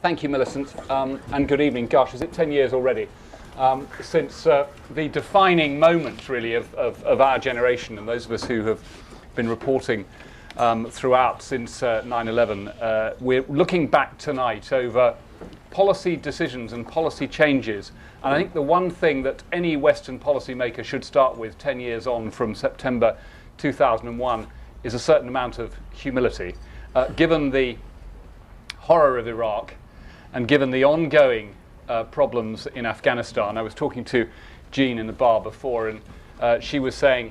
Thank you, Millicent, and good evening. Gosh, is it 10 years already since the defining moment, really, of our generation and those of us who have been reporting throughout since 9/11. We're looking back tonight over policy decisions and policy changes. And I think the one thing that any Western policymaker should start with 10 years on from September 2001 is a certain amount of humility. Given the horror of Iraq and given the ongoing problems in Afghanistan, I was talking to Jean in the bar before, and she was saying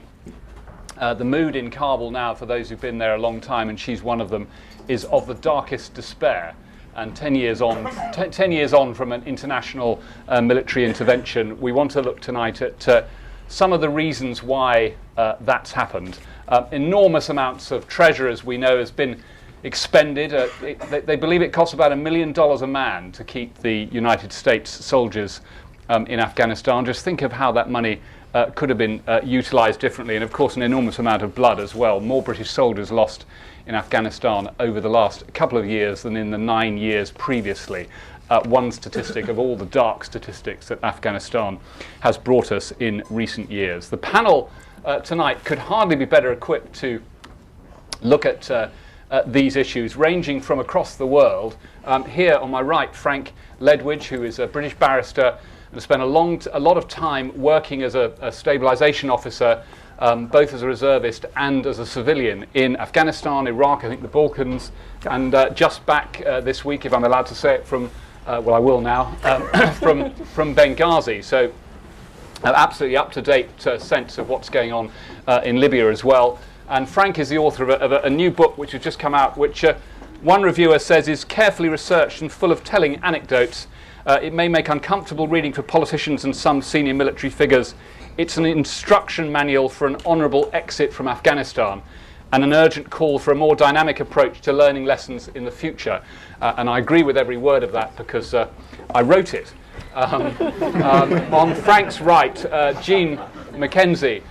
the mood in Kabul now, for those who've been there a long time, and she's one of them, is of the darkest despair. And 10 years on from an international military intervention, we want to look tonight at some of the reasons why that's happened. Enormous amounts of treasure, as we know, has been expended. They believe it costs about $1 million a man to keep the United States soldiers in Afghanistan. Just think of how that money could have been utilised differently, and of course an enormous amount of blood as well. More British soldiers lost in Afghanistan over the last couple of years than in the 9 years previously. One statistic of all the dark statistics that Afghanistan has brought us in recent years. The panel tonight could hardly be better equipped to look at these issues, ranging from across the world. Here on my right, Frank Ledwidge, who is a British barrister and spent a lot of time working as a stabilisation officer, both as a reservist and as a civilian in Afghanistan, Iraq, I think the Balkans, and just back this week, if I'm allowed to say it, from, well, I will now, from Benghazi. So absolutely up-to-date sense of what's going on in Libya as well. And Frank is the author of a new book which has just come out, which one reviewer says is carefully researched and full of telling anecdotes. It may make uncomfortable reading for politicians and some senior military figures. It's an instruction manual for an honourable exit from Afghanistan and an urgent call for a more dynamic approach to learning lessons in the future. And I agree with every word of that because I wrote it. On Frank's right, Jean Mackenzie,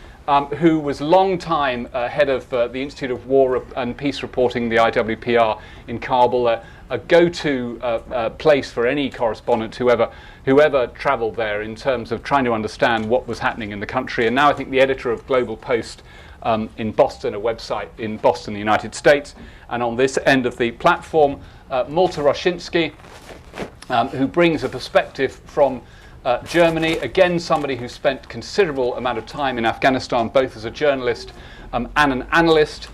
who was long time head of the Institute of War and Peace Reporting, the IWPR in Kabul, a go-to place for any correspondent whoever travelled there in terms of trying to understand what was happening in the country. And now I think the editor of Global Post in Boston, a website in Boston, the United States. And on this end of the platform, Malta Roshinsky, who brings a perspective from Germany, again somebody who spent considerable amount of time in Afghanistan, both as a journalist and an analyst,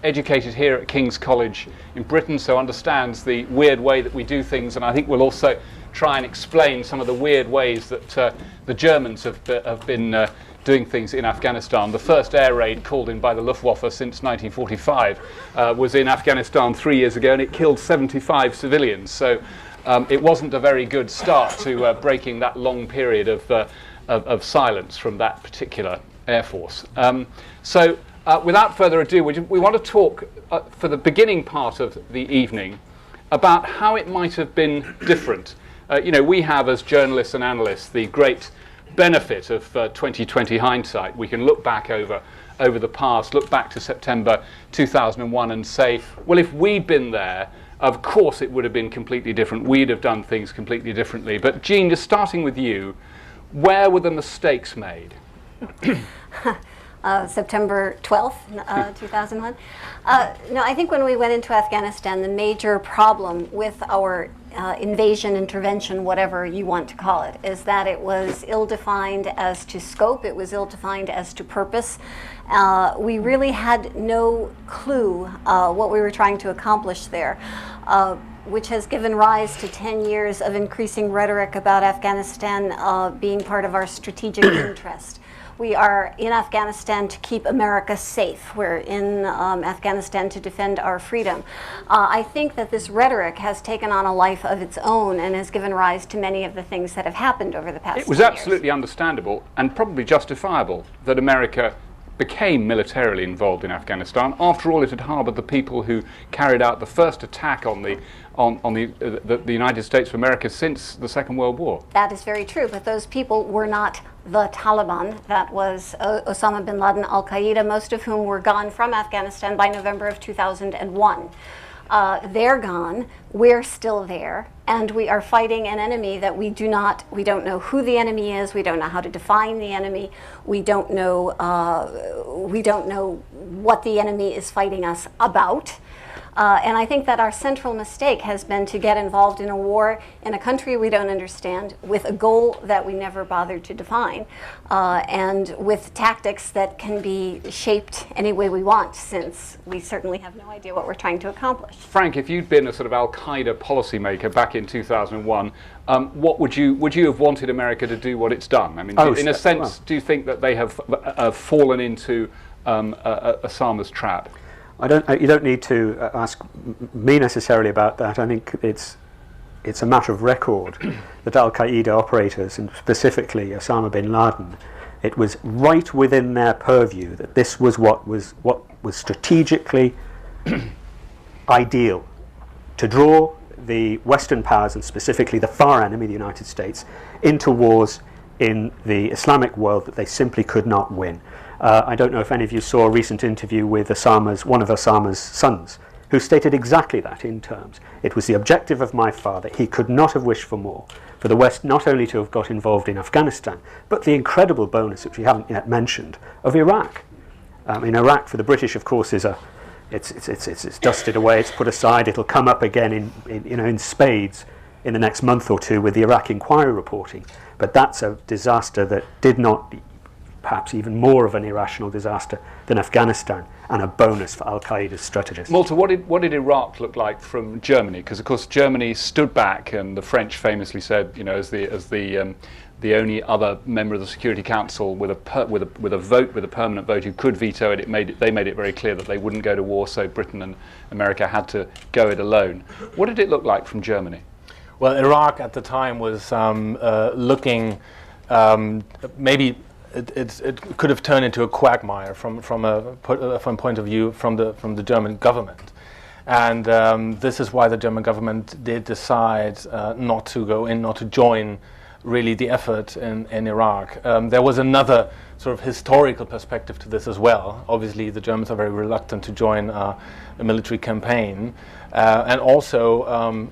educated here at King's College in Britain, so understands the weird way that we do things, and I think we'll also try and explain some of the weird ways that the Germans have been doing things in Afghanistan. The first air raid called in by the Luftwaffe since 1945 was in Afghanistan 3 years ago, and it killed 75 civilians. So it wasn't a very good start to breaking that long period of silence from that particular Air Force. Without further ado, we want to talk for the beginning part of the evening about how it might have been different. We have, as journalists and analysts, the great benefit of 2020 hindsight. We can look back over the past, look back to September 2001 and say, well, if we'd been there, of course it would have been completely different. We'd have done things completely differently. But Jean, just starting with you, where were the mistakes made? September 12th, 2001. No, I think when we went into Afghanistan, the major problem with our invasion, intervention, whatever you want to call it, is that it was ill-defined as to scope, it was ill-defined as to purpose. We really had no clue what we were trying to accomplish there, which has given rise to 10 years of increasing rhetoric about Afghanistan being part of our strategic interest. We are in Afghanistan to keep America safe. We're in Afghanistan to defend our freedom. I think that this rhetoric has taken on a life of its own and has given rise to many of the things that have happened over the past 10 years. It was absolutely understandable and probably justifiable that America became militarily involved in Afghanistan. After all, it had harboured the people who carried out the first attack on the United States of America since the Second World War. That is very true, but those people were not the Taliban. That was Osama bin Laden, Al-Qaeda, most of whom were gone from Afghanistan by November of 2001. They're gone. We're still there, and we are fighting an enemy that we don't know who the enemy is. We don't know how to define the enemy. We don't know what the enemy is fighting us about. And I think that our central mistake has been to get involved in a war in a country we don't understand, with a goal that we never bothered to define, and with tactics that can be shaped any way we want, since we certainly have no idea what we're trying to accomplish. Frank, if you'd been a sort of Al-Qaeda policymaker back in 2001, what would you have wanted America to do what it's done? I mean, in a sense, do you think that they have fallen into Osama's trap? You don't need to ask me necessarily about that. I think it's a matter of record that Al-Qaeda operators, and specifically Osama bin Laden, it was right within their purview that this was what was strategically ideal, to draw the Western powers, and specifically the far enemy, the United States, into wars in the Islamic world that they simply could not win. I don't know if any of you saw a recent interview with one of Osama's sons, who stated exactly that in terms. It was the objective of my father. He could not have wished for more, for the West not only to have got involved in Afghanistan, but the incredible bonus, which we haven't yet mentioned, of Iraq. In Iraq, for the British, of course, it's dusted away, it's put aside. It'll come up again in spades in the next month or two with the Iraq inquiry reporting. But that's a disaster that did not, perhaps even more of an irrational disaster than Afghanistan, and a bonus for Al-Qaeda's strategists. Malta, what did Iraq look like from Germany? Because of course Germany stood back, and the French famously said, as the only other member of the Security Council with a permanent vote who could veto it, they made it very clear that they wouldn't go to war. So Britain and America had to go it alone. What did it look like from Germany? Well, Iraq at the time was looking maybe. It could have turned into a quagmire from a point of view from the German government, and this is why the German government did decide not to go in, not to join really the effort in Iraq. There was another sort of historical perspective to this as well. Obviously, the Germans are very reluctant to join a military campaign, and also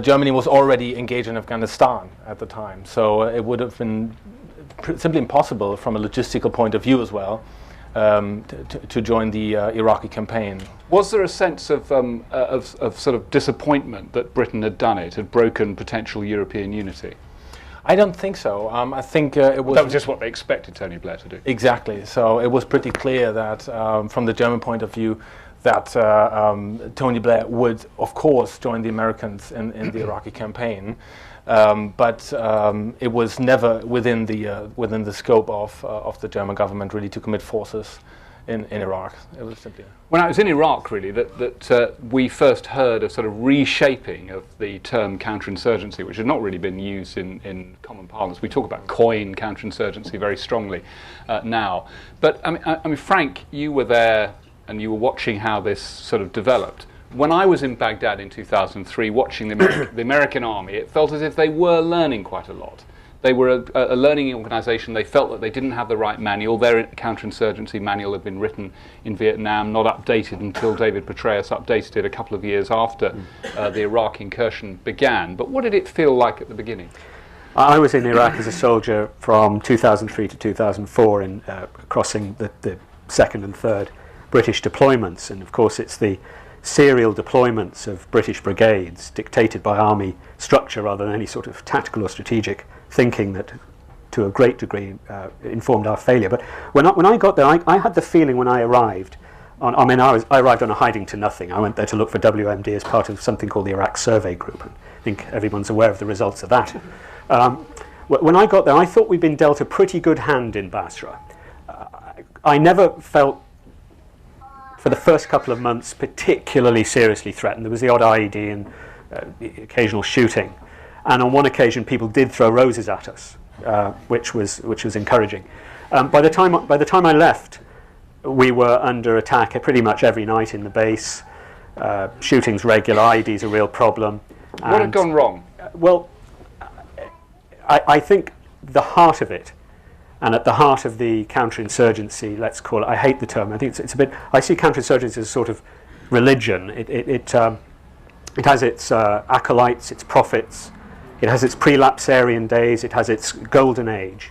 Germany was already engaged in Afghanistan at the time, so it would have been simply impossible from a logistical point of view as well to join the Iraqi campaign. Was there a sense of sort of disappointment that Britain had done it, had broken potential European unity? I don't think so. I think it was... That was just what they expected Tony Blair to do. Exactly. So it was pretty clear that from the German point of view that Tony Blair would, of course, join the Americans in the Iraqi campaign. But it was never within the scope of the German government really to commit forces in Iraq. It was simply... When I was in Iraq, really, that we first heard a sort of reshaping of the term counterinsurgency, which had not really been used in common parlance. We talk about coin counterinsurgency very strongly now. But I mean, Frank, you were there and you were watching how this sort of developed. When I was in Baghdad in 2003 watching the American army, it felt as if they were learning quite a lot. They were a learning organisation. They felt that they didn't have the right manual. Their counterinsurgency manual had been written in Vietnam, not updated until David Petraeus updated it a couple of years after the Iraq incursion began. But what did it feel like at the beginning? I was in Iraq as a soldier from 2003 to 2004, in crossing the second and third British deployments. And of course it's the serial deployments of British brigades dictated by army structure rather than any sort of tactical or strategic thinking that to a great degree informed our failure. But when I got there, I had the feeling when I arrived, I arrived on a hiding to nothing. I went there to look for WMD as part of something called the Iraq Survey Group, and I think everyone's aware of the results of that. When I got there, I thought we'd been dealt a pretty good hand in Basra. I never felt, for the first couple of months, particularly seriously threatened. There was the odd IED and the occasional shooting, and on one occasion people did throw roses at us, which was encouraging. By the time I left, we were under attack pretty much every night in the base. Shootings regular, IEDs a real problem. What had gone wrong? Well, I think the heart of it, and at the heart of the counterinsurgency, let's call it, I hate the term, I think it's a bit, I see counterinsurgency as a sort of religion. It has its acolytes, its prophets. It has its pre-lapsarian days. It has its golden age.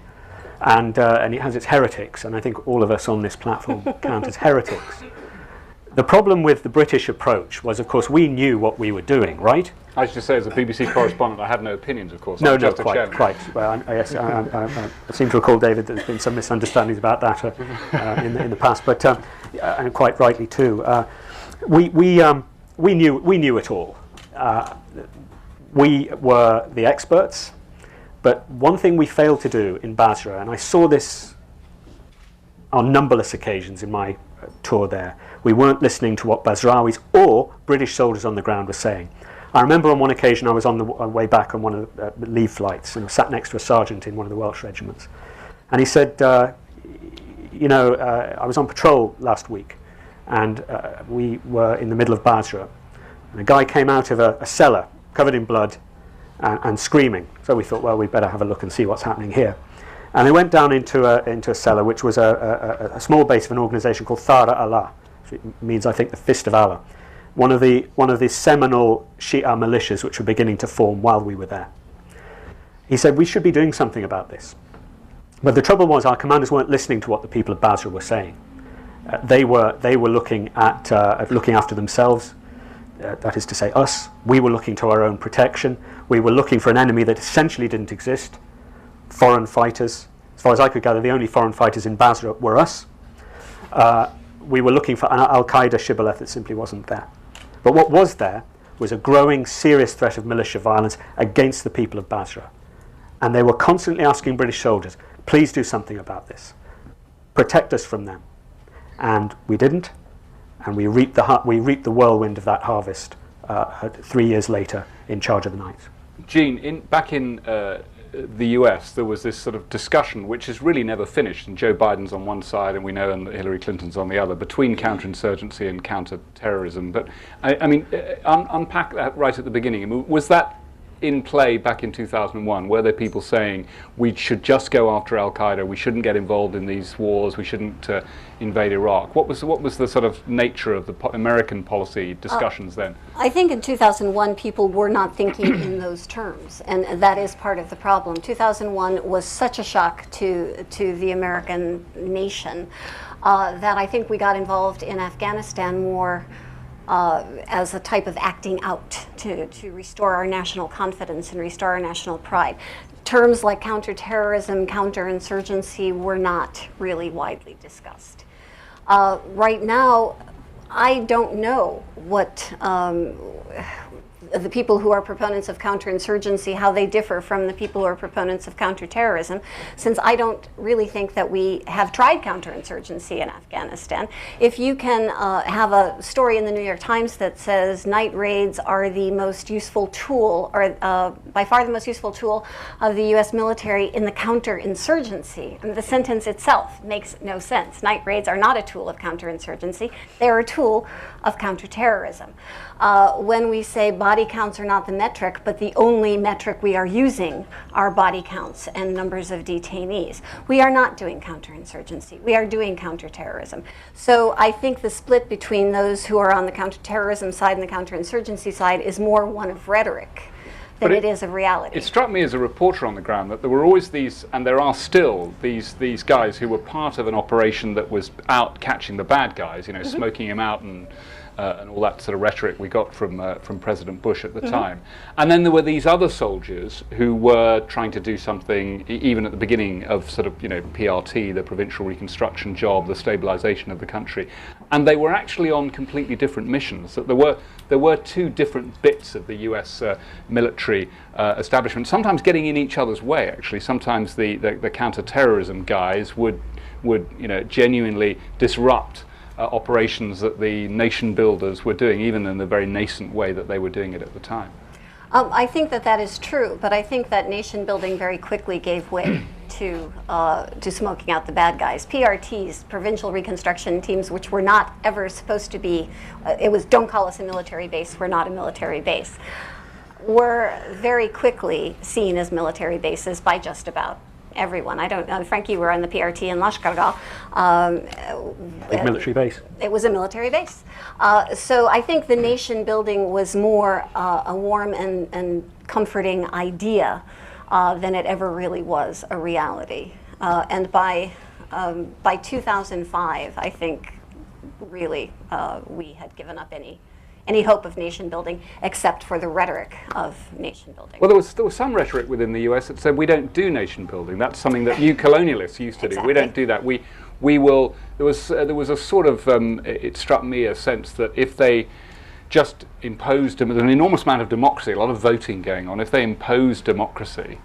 And it has its heretics. And I think all of us on this platform count as heretics. The problem with the British approach was, of course, we knew what we were doing, right? I should say, as a BBC correspondent, I have no opinions, of course. No, I'm just quite. Well, yes, I seem to recall, David, there's been some misunderstandings about that in the past, but and quite rightly too. We knew it all. We were the experts, but one thing we failed to do in Basra, and I saw this on numberless occasions in my tour there, we weren't listening to what Basrawis or British soldiers on the ground were saying. I remember on one occasion I was on the way back on one of the leave flights and I sat next to a sergeant in one of the Welsh regiments. And he said, I was on patrol last week and we were in the middle of Basra. And a guy came out of a cellar covered in blood and screaming. So we thought, well, we'd better have a look and see what's happening here. And they went down into a cellar, which was a small base of an organisation called Thara Allah, which means, I think, the Fist of Allah. One of the seminal Shia militias which were beginning to form while we were there. He said we should be doing something about this. But the trouble was our commanders weren't listening to what the people of Basra were saying. They were looking at looking after themselves. That is to say, us. We were looking to our own protection. We were looking for an enemy that essentially didn't exist. Foreign fighters. As far as I could gather, the only foreign fighters in Basra were us. We were looking for an Al-Qaeda shibboleth that simply wasn't there. But what was there was a growing serious threat of militia violence against the people of Basra. And they were constantly asking British soldiers, please do something about this. Protect us from them. And we didn't. And we reaped the whirlwind of that harvest 3 years later in charge of the Knights. Jean, back in the US, there was this sort of discussion, which is really never finished, and Joe Biden's on one side, and we know and Hillary Clinton's on the other, between counterinsurgency and counter-terrorism. But, I mean, unpack that right at the beginning. I mean, was that in play back in 2001? Were there people saying we should just go after Al-Qaeda, we shouldn't get involved in these wars, we shouldn't invade Iraq? What was the sort of nature of the American policy discussions then? I think in 2001 people were not thinking in those terms, and that is part of the problem. 2001 was such a shock to the American nation that I think we got involved in Afghanistan more as a type of acting out to restore our national confidence and restore our national pride. Terms like counterterrorism, counterinsurgency were not really widely discussed. Right now, I don't know what the people who are proponents of counterinsurgency, how they differ from the people who are proponents of counterterrorism, since I don't really think that we have tried counterinsurgency in Afghanistan. If you can have a story in the New York Times that says night raids are the most useful tool, or by far the most useful tool of the US military in the counterinsurgency, and the sentence itself makes no sense. Night raids are not a tool of counterinsurgency, they're a tool of counterterrorism. When we say body counts are not the metric, but the only metric we are using are body counts and numbers of detainees, we are not doing counterinsurgency. We are doing counterterrorism. So I think the split between those who are on the counterterrorism side and the counterinsurgency side is more one of rhetoric than it is of reality. It struck me as a reporter on the ground that there were always these, and there are still, these guys who were part of an operation that was out catching the bad guys, smoking them out and all that sort of rhetoric we got from President Bush at the time. And then there were these other soldiers who were trying to do something, even at the beginning of sort of, PRT, the Provincial Reconstruction job, the stabilization of the country. And they were actually on completely different missions. That there were two different bits of the US military establishment, sometimes getting in each other's way, actually. Sometimes the counter-terrorism guys would genuinely disrupt operations that the nation builders were doing, even in the very nascent way that they were doing it at the time. I think that is true, but I think that nation building very quickly gave way to smoking out the bad guys. PRTs, Provincial Reconstruction Teams, which were not ever supposed to be, it was don't call us a military base, we're not a military base, were very quickly seen as military bases by just about everyone. I don't know, Frank, you were on the PRT in Lashkargah. Big military base. It was a military base. So I think the nation building was more a warm and comforting idea than it ever really was a reality. And by 2005, I think really we had given up any hope of nation building, except for the rhetoric of nation building. Well, there was some rhetoric within the US that said we don't do nation building. That's something that you colonialists used to do. We don't do that. We will. There was a sort of it struck me a sense that if they just imposed an enormous amount of democracy, a lot of voting going on, if they imposed democracy,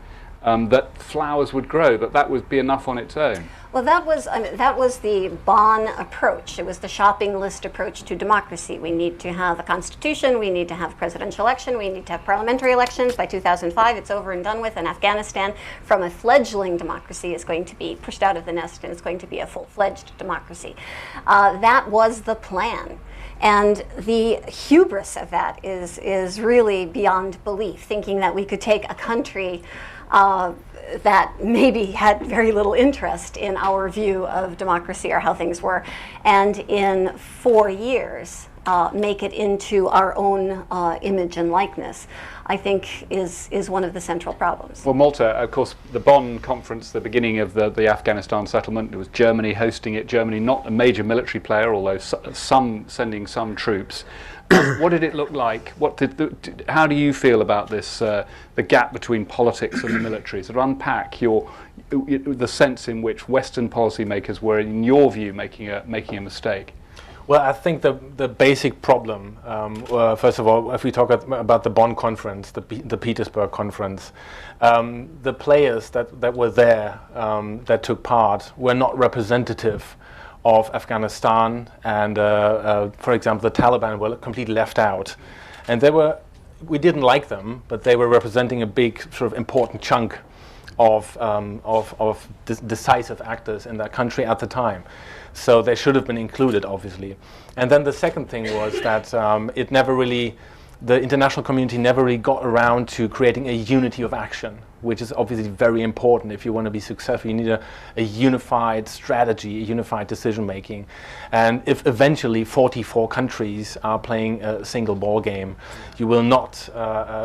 that flowers would grow. That would be enough on its own. Well, that was the Bonn approach. It was the shopping list approach to democracy. We need to have a constitution. We need to have presidential election. We need to have parliamentary elections. By 2005, it's over and done with. And Afghanistan, from a fledgling democracy, is going to be pushed out of the nest, and it's going to be a full-fledged democracy. That was the plan. And the hubris of that is really beyond belief, thinking that we could take a country that maybe had very little interest in our view of democracy or how things were, and in 4 years make it into our own image and likeness, I think is one of the central problems. Well, Malta, of course, the Bonn conference, the beginning of the Afghanistan settlement, it was Germany hosting it. Germany, not a major military player, although sending some troops. What did it look like? How do you feel about this, the gap between politics and the military? Sort of unpack the sense in which Western policymakers were, in your view, making a mistake. Well, I think the basic problem, first of all, if we talk about the Bonn conference, the Petersburg conference, the players that were there, that took part, were not representative of Afghanistan, and for example, the Taliban were completely left out, and we didn't like them, but they were representing a big sort of important chunk of decisive actors in that country at the time. So they should have been included, obviously. And then the second thing was that the international community never really got around to creating a unity of action, which is obviously very important. If you want to be successful, you need a unified strategy, a unified decision making. And if eventually 44 countries are playing a single ball game, you will not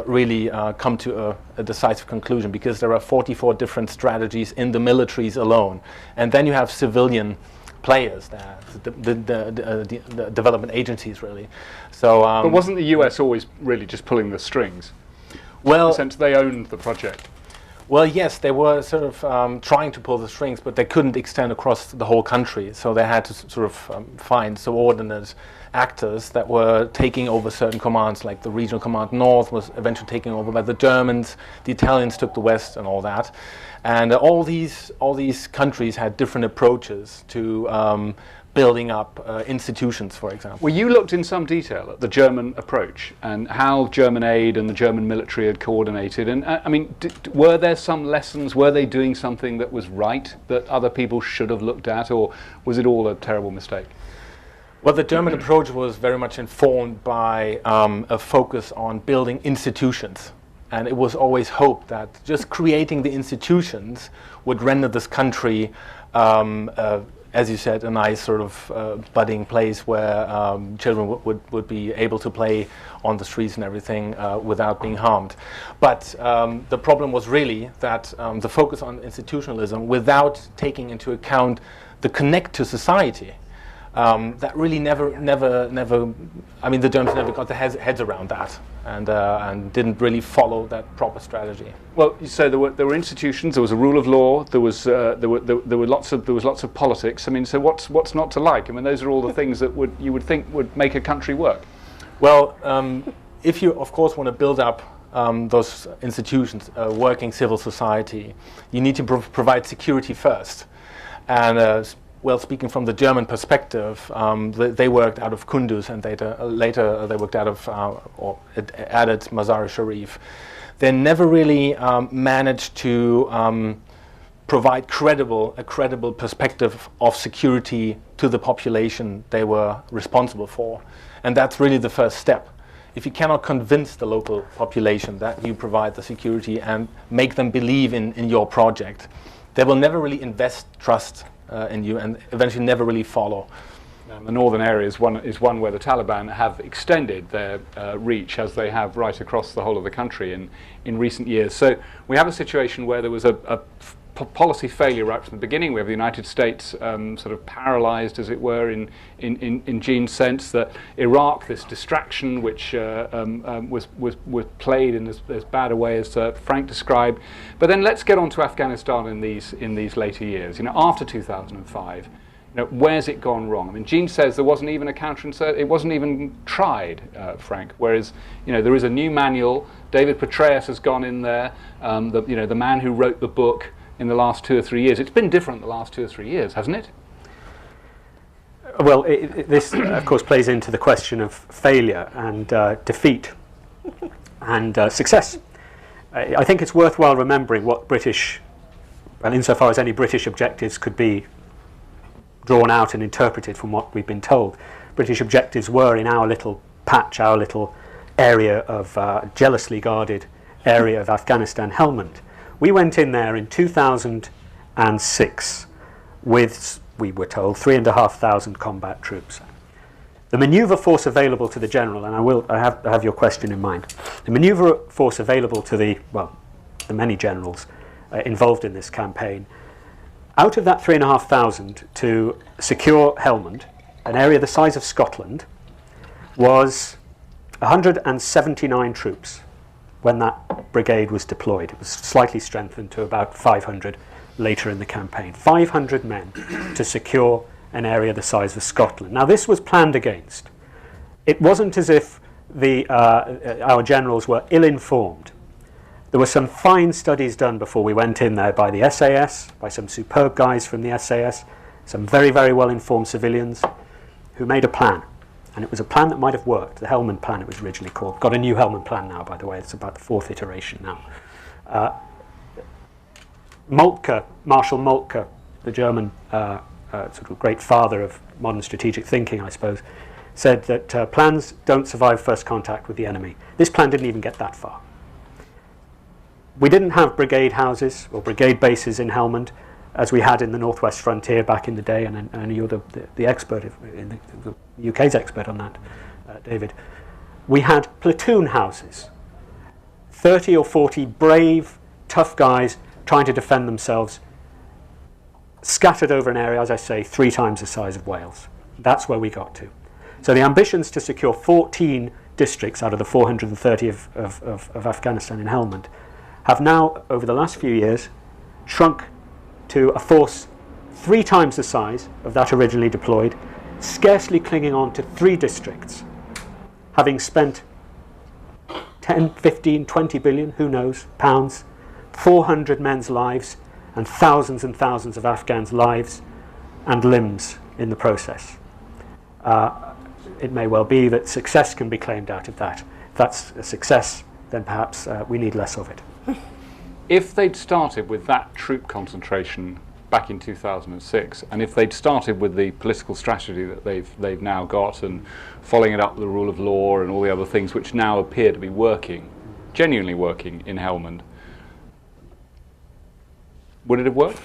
really come to a decisive conclusion, because there are 44 different strategies in the militaries alone. And then you have civilian players there, the development agencies, really. So, but wasn't the US always really just pulling the strings? Well, since they owned the project. Well, yes, they were sort of trying to pull the strings, but they couldn't extend across the whole country. So they had to sort of find subordinate actors that were taking over certain commands, like the regional command north was eventually taken over by the Germans, the Italians took the west and all that. And all these countries had different approaches to building up institutions, for example. Well, you looked in some detail at the German approach and how German aid and the German military had coordinated. And I mean, were there some lessons? Were they doing something that was right that other people should have looked at, or was it all a terrible mistake? Well, the German approach was very much informed by a focus on building institutions. And it was always hoped that just creating the institutions would render this country, as you said, a nice sort of budding place where children would be able to play on the streets and everything without being harmed. But the problem was really that the focus on institutionalism, without taking into account the connect to society, that really never. I mean, the Germans never got their heads around that, and didn't really follow that proper strategy. Well, so there were institutions. There was a rule of law. There was lots of politics. I mean, so what's not to like? I mean, those are all the things that you would think would make a country work. Well, if you of course want to build up those institutions, working civil society, you need to provide security first, and. Well, speaking from the German perspective, they worked out of Kunduz, and later they worked out of or added Mazar-e-Sharif. They never really managed to provide a credible perspective of security to the population they were responsible for, and that's really the first step. If you cannot convince the local population that you provide the security and make them believe in your project, they will never really invest trust in you, and eventually never really follow. The northern area is one where the Taliban have extended their reach, as they have right across the whole of the country in recent years. So we have a situation where there was a policy failure right from the beginning. We have the United States sort of paralyzed, as it were, in Gene's sense, that Iraq, this distraction which was played in as bad a way as Frank described. But then let's get on to Afghanistan in these later years. After 2005. Where's it gone wrong? I mean, Gene says there wasn't even a counterinsurgency. It wasn't even tried, Frank. Whereas, there is a new manual. David Petraeus has gone in there. The man who wrote the book in the last 2 or 3 years. It's been different the last 2 or 3 years, hasn't it? Well, this, of course, plays into the question of failure and defeat and success. I think it's worthwhile remembering what British, well, insofar as any British objectives could be drawn out and interpreted from what we've been told. British objectives were in our little patch, our little area of jealously guarded area of Afghanistan, Helmand. We went in there in 2006 with, we were told, 3,500 combat troops. The manoeuvre force available to the general, and I have your question in mind. The manoeuvre force available to the many generals involved in this campaign, out of that 3,500 to secure Helmand, an area the size of Scotland, was 179 troops when that brigade was deployed. It was slightly strengthened to about 500 later in the campaign. 500 men to secure an area the size of Scotland. Now, this was planned against. It wasn't as if our generals were ill-informed. There were some fine studies done before we went in there by the SAS, by some superb guys from the SAS, some very, very well-informed civilians who made a plan. And it was a plan that might have worked. The Helmand plan, it was originally called. Got a new Helmand plan now, by the way. It's about the 4th iteration now. Marshal Moltke, the German sort of great father of modern strategic thinking, I suppose, said that plans don't survive first contact with the enemy. This plan didn't even get that far. We didn't have brigade houses or brigade bases in Helmand as we had in the northwest frontier back in the day, and you're the expert, the UK's expert on that, David. We had platoon houses, 30 or 40 brave, tough guys trying to defend themselves, scattered over an area, as I say, 3 times the size of Wales. That's where we got to. So the ambitions to secure 14 districts out of the 430 of Afghanistan in Helmand have now, over the last few years, shrunk to a force 3 times the size of that originally deployed, scarcely clinging on to 3 districts, having spent 10, 15, 20 billion, who knows, pounds, 400 men's lives, and thousands of Afghans' lives and limbs in the process. It may well be that success can be claimed out of that. If that's a success, then perhaps we need less of it. If they'd started with that troop concentration back in 2006, and if they'd started with the political strategy that they've now got, and following it up with the rule of law and all the other things which now appear to be working, genuinely working in Helmand, would it have worked?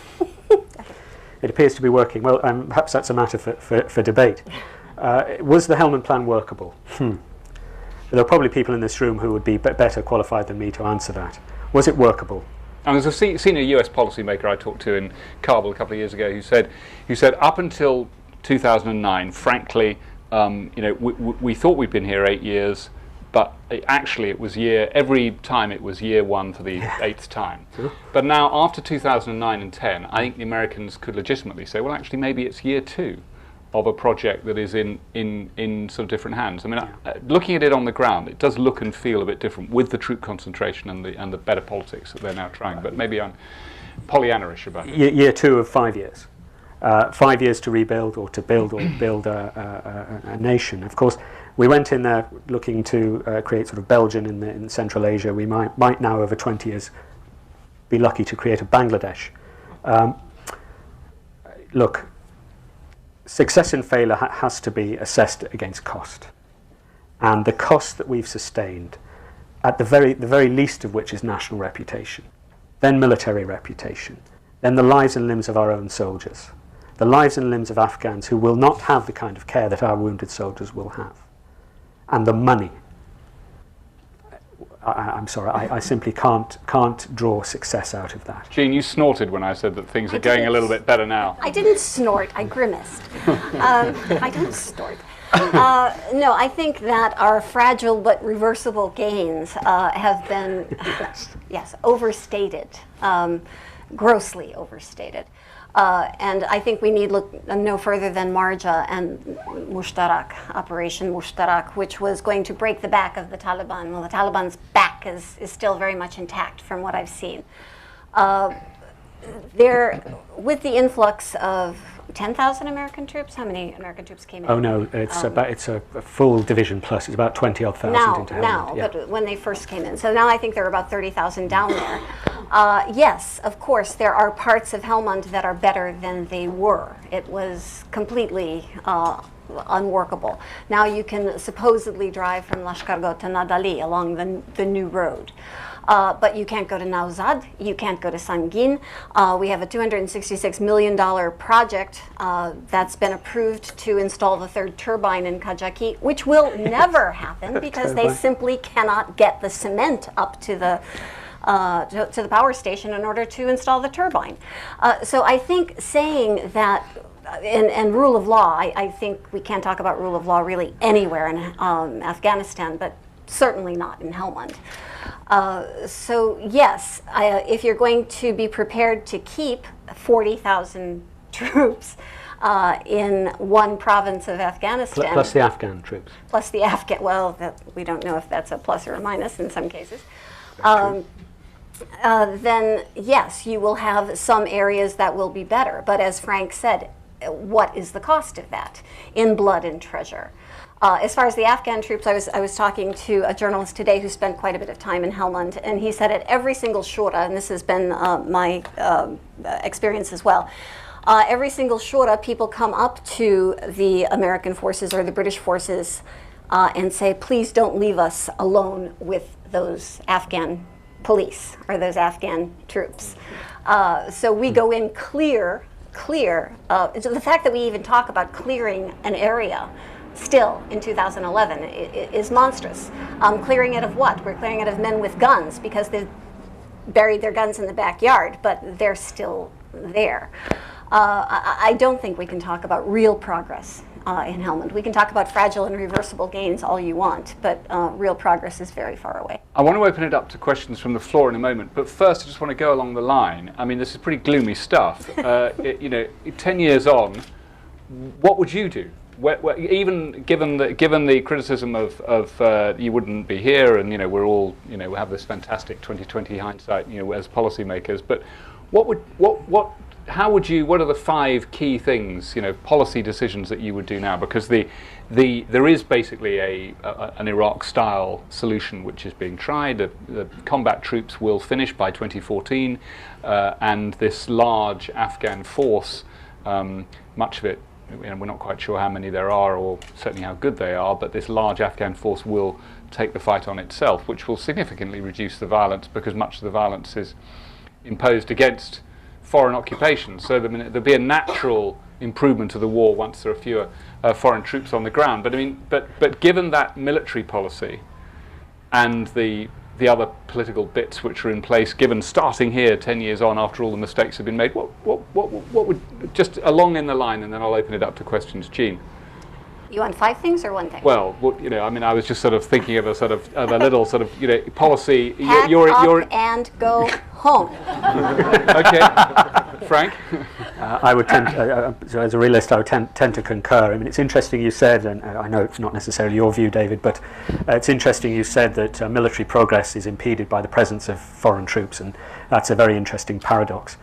It appears to be working. Well, perhaps that's a matter for debate. Was the Helmand plan workable? There are probably people in this room who would be better qualified than me to answer that. Was it workable? And there's a senior US policymaker I talked to in Kabul a couple of years ago who said up until 2009, frankly, we thought we'd been here 8 years, but actually it was every time it was year 1 for the 8th time. Sure. But now after 2009 and 10, I think the Americans could legitimately say, well, actually maybe it's year 2 of a project that is in sort of different hands. I mean, looking at it on the ground, it does look and feel a bit different with the troop concentration and the better politics that they're now trying. But maybe I'm Pollyanna-ish about it. Year 2 of 5 years. 5 years to rebuild or to build a nation. Of course, we went in there looking to create sort of Belgium in Central Asia. We might now, over 20 years, be lucky to create a Bangladesh. Look, success and failure has to be assessed against cost, and the cost that we've sustained, at the very least of which is national reputation, then military reputation, then the lives and limbs of our own soldiers, the lives and limbs of Afghans who will not have the kind of care that our wounded soldiers will have, and the money. I'm sorry, I simply can't draw success out of that. Jean, you snorted when I said that things are going a little bit better now. I didn't snort, I grimaced. I don't snort. No, I think that our fragile but reversible gains have been, yes, overstated, grossly overstated. And I think we need look no further than Marja and Mushtarak, Operation Mushtarak, which was going to break the back of the Taliban. Well, the Taliban's back is still very much intact from what I've seen. With the influx of 10,000 American troops, how many American troops came in? Oh no, it's a full division plus. It's about 20-odd thousand into Helmand. Now, yeah. But when they first came in. So now I think there are about 30,000 down there. Yes, of course, there are parts of Helmand that are better than they were. It was completely unworkable. Now you can supposedly drive from Lashkargah to Nadali along the new road. But you can't go to Nauzad, you can't go to Sangin. We have a $266 million project that's been approved to install the third turbine in Kajaki, which will never happen because they simply cannot get the cement up to the power station in order to install the turbine. So I think saying that, and rule of law, I think we can't talk about rule of law really anywhere in Afghanistan, but certainly not in Helmand. So yes, if you're going to be prepared to keep 40,000 troops in one province of Afghanistan. Plus the Afghan troops. Plus the Afghan, well, we don't know if that's a plus or a minus in some cases. Then yes, you will have some areas that will be better. But as Frank said, what is the cost of that in blood and treasure? As far as the Afghan troops, I was talking to a journalist today who spent quite a bit of time in Helmand, and he said at every single shura, and this has been my experience as well, every single shura, people come up to the American forces or the British forces and say, please don't leave us alone with those Afghan police or those Afghan troops. So we go in clear. The fact that we even talk about clearing an area still in 2011 is monstrous. Clearing it of what? We're clearing it of men with guns because they've buried their guns in the backyard, but they're still there. I don't think we can talk about real progress in Helmand. We can talk about fragile and reversible gains all you want, but real progress is very far away. I want to open it up to questions from the floor in a moment, but first I just want to go along the line. I mean, this is pretty gloomy stuff. 10 years on, what would you do? Even given the criticism of you wouldn't be here, and we're all we have this fantastic 2020 hindsight as policymakers, but what are the 5 key things, policy decisions that you would do now? Because there is basically an Iraq-style solution which is being tried. The combat troops will finish by 2014, and this large Afghan force, much of it, we're not quite sure how many there are or certainly how good they are, but this large Afghan force will take the fight on itself, which will significantly reduce the violence because much of the violence is imposed against foreign occupation. So there'll be a natural improvement of the war once there are fewer foreign troops on the ground. But given that military policy and the other political bits which are in place, given starting here 10 years on after all the mistakes have been made, what would, just along in the line, and then I'll open it up to questions. Jean. You want 5 things or 1 thing? Well, I was just sort of thinking of a little sort of policy. Pack up and go home. Okay, Frank. I would tend, as a realist, I would tend to concur. I mean, it's interesting you said, and I know it's not necessarily your view, David, but it's interesting you said that military progress is impeded by the presence of foreign troops, and that's a very interesting paradox.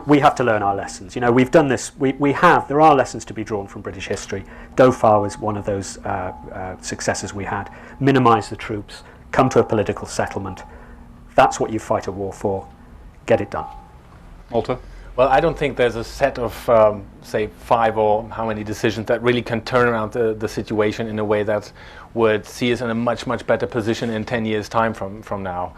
We have to learn our lessons. We've done this. There are lessons to be drawn from British history. Dhofar was one of those successes we had. Minimise the troops, come to a political settlement. That's what you fight a war for. Get it done. Walter? Well, I don't think there's a set of, say, 5 or how many decisions that really can turn around the situation in a way that would see us in a much, much better position in 10 years' time from now.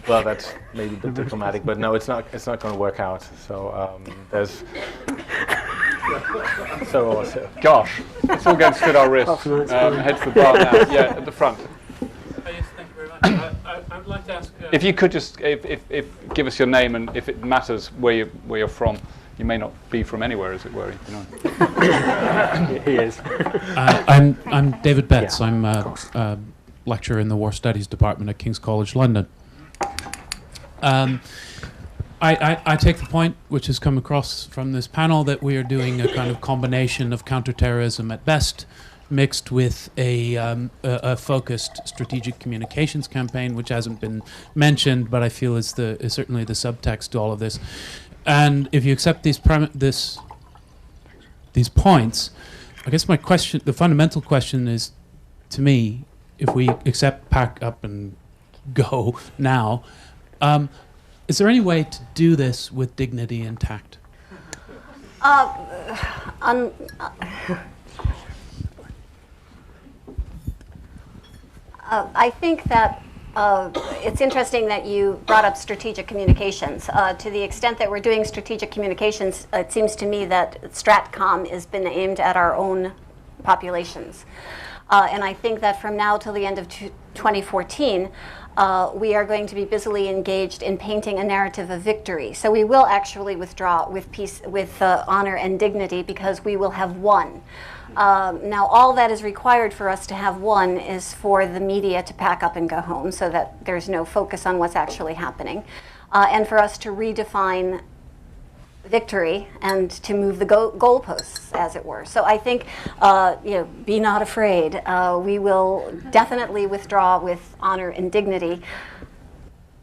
Well, that's maybe a bit diplomatic, but no, it's not going to work out. So there's. Gosh, let's all go and slit our wrists. Head to the bar now. Yeah, at the front. Yes, thank you very much. I would like to ask. If you could just if give us your name, and if it matters where you're from. You may not be from anywhere, as it were. You know. He is. I'm David Betts. Yeah, I'm a lecturer in the War Studies Department at King's College London. I take the point, which has come across from this panel, that we are doing a kind of combination of counterterrorism at best, mixed with a focused strategic communications campaign, which hasn't been mentioned, but I feel is certainly the subtext to all of this. And if you accept these points, I guess my question, the fundamental question is, to me, if we accept pack up and go now, is there any way to do this with dignity intact? I think that it's interesting that you brought up strategic communications. To the extent that we're doing strategic communications, it seems to me that Stratcom has been aimed at our own populations. And I think that from now till the end of 2014, we are going to be busily engaged in painting a narrative of victory. So we will actually withdraw with peace, with honor and dignity, because we will have won. Now, all that is required for us to have won is for the media to pack up and go home, so that there's no focus on what's actually happening, and for us to redefine victory and to move the goalposts, as it were. So I think, be not afraid. We will definitely withdraw with honor and dignity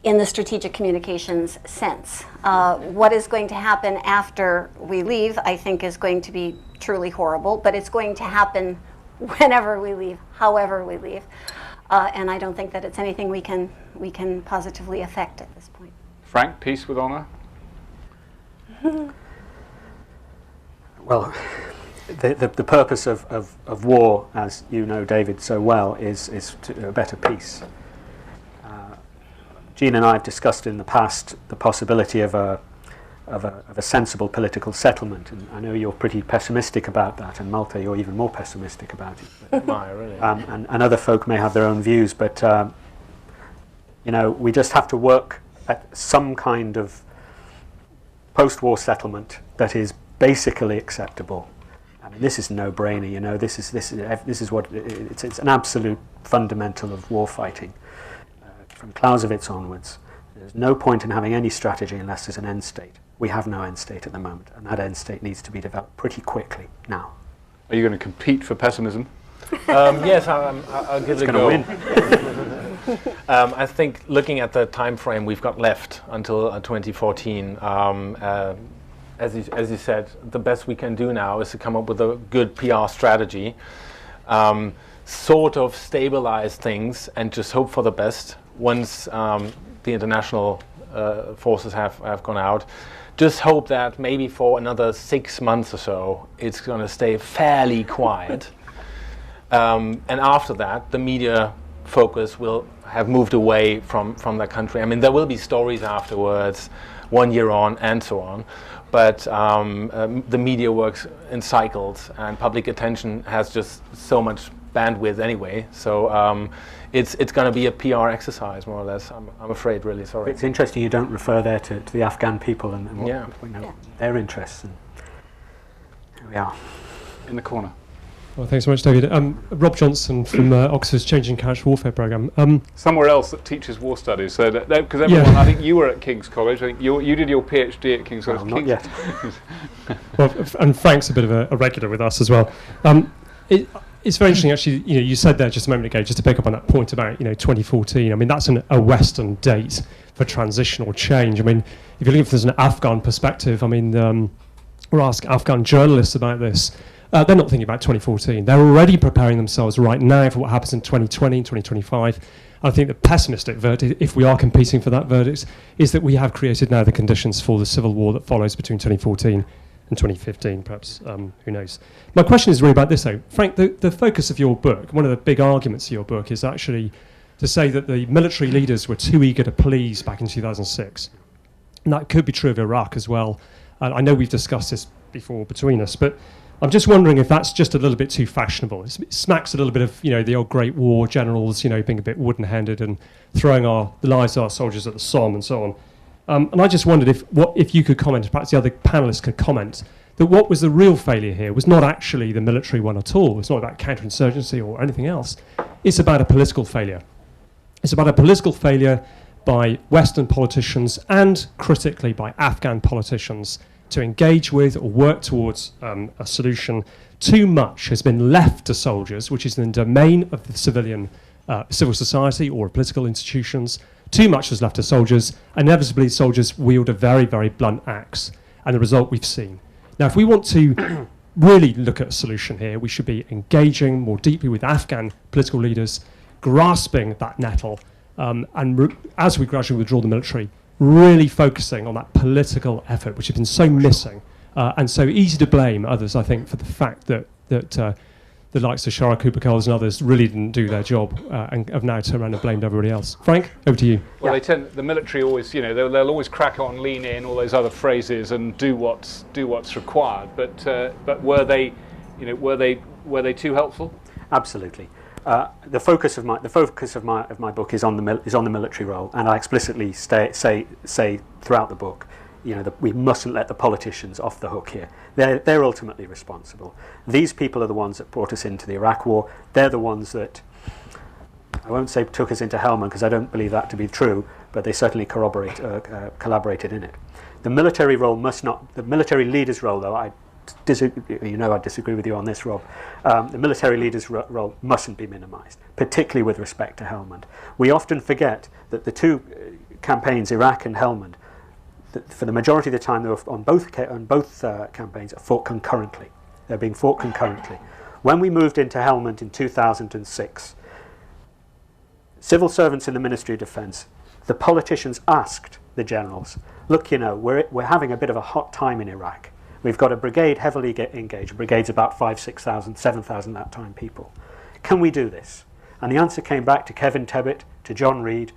in the strategic communications sense. What is going to happen after we leave, I think, is going to be truly horrible, but it's going to happen whenever we leave, however we leave. And I don't think that it's anything we can positively affect at this point. Frank, peace with honor? Well, the purpose of war, as you know, David, so well, is to a better peace. Jean and I have discussed in the past the possibility of a sensible political settlement, and I know you're pretty pessimistic about that, and Malte, you're even more pessimistic about it. But, really? And other folk may have their own views, but we just have to work at some kind of post-war settlement that is basically acceptable. I mean, this is no-brainer. This is what it's an absolute fundamental of war fighting. From Clausewitz onwards, there's no point in having any strategy unless there's an end state. We have no end state at the moment, and that end state needs to be developed pretty quickly now. Are you going to compete for pessimism? Yes, I'll give it a go. Win. I think looking at the time frame we've got left until 2014, as you said, the best we can do now is to come up with a good PR strategy, sort of stabilize things, and just hope for the best. Once the international forces have gone out, just hope that maybe for another 6 months or so it's going to stay fairly quiet, and after that the media focus will have moved away from that country. I mean, there will be stories afterwards, 1 year on and so on, but the media works in cycles, and public attention has just so much bandwidth anyway, so it's going to be a PR exercise, more or less. I'm afraid, really. Sorry. It's interesting you don't refer there to the Afghan people and what, their interests. And here we are. In the corner. Well, thanks so much, David. Rob Johnson from Oxford's Changing Couch Warfare Programme. Somewhere else that teaches war studies, so that because everyone, I think you were at King's College. I think you did your PhD at King's College. Not yet. Well, and Frank's a bit of a regular with us as well. It's very interesting, actually. You said there just a moment ago, just to pick up on that point about 2014. I mean, that's a Western date for transitional change. I mean, if you're looking for an Afghan perspective, I mean, we'll ask Afghan journalists about this. They're not thinking about 2014. They're already preparing themselves right now for what happens in 2020 and 2025. I think the pessimistic verdict, if we are competing for that verdict, is that we have created now the conditions for the civil war that follows between 2014 and 2015, perhaps, who knows. My question is really about this, though. Frank, the focus of your book, one of the big arguments of your book is actually to say that the military leaders were too eager to please back in 2006. And that could be true of Iraq as well. And I know we've discussed this before between us, but I'm just wondering if that's just a little bit too fashionable. It smacks a little bit of, the old Great War generals, being a bit wooden-handed and throwing the lives of our soldiers at the Somme and so on. And I just wondered if you could comment, perhaps the other panellists could comment, that what was the real failure here was not actually the military one at all. It's not about counterinsurgency or anything else. It's about a political failure. It's about a political failure by Western politicians and, critically, by Afghan politicians to engage with or work towards a solution. Too much has been left to soldiers, which is in the domain of the civil society or political institutions. Too much was left to soldiers. Inevitably, soldiers wield a very, very blunt axe, and the result we've seen. Now, if we want to really look at a solution here, we should be engaging more deeply with Afghan political leaders, grasping that nettle, and as we gradually withdraw the military, really focusing on that political effort, which has been so missing and so easy to blame others, I think, for the fact that the likes of Shara Kupakals and others really didn't do their job and have now turned around and blamed everybody else. Frank, over to you. Well, the military always, they'll always crack on, lean in, all those other phrases, and do what's required. But were they too helpful? Absolutely. The focus of my book is on the military role, and I explicitly say throughout the book, that we mustn't let the politicians off the hook here. They're ultimately responsible. These people are the ones that brought us into the Iraq War. They're the ones that, I won't say took us into Helmand, because I don't believe that to be true, but they certainly collaborated in it. The military role the military leader's role, though, I disagree with you on this, Rob. The military leader's role mustn't be minimised, particularly with respect to Helmand. We often forget that the two campaigns, Iraq and Helmand, for the majority of the time, they were on both campaigns, fought concurrently. They're being fought concurrently. When we moved into Helmand in 2006, civil servants in the Ministry of Defence, the politicians asked the generals, look, we're having a bit of a hot time in Iraq. We've got a brigade heavily engaged. A brigade's about 5,000, 6,000, 7,000 that time people. Can we do this? And the answer came back to Kevin Tebbit, to John Reid.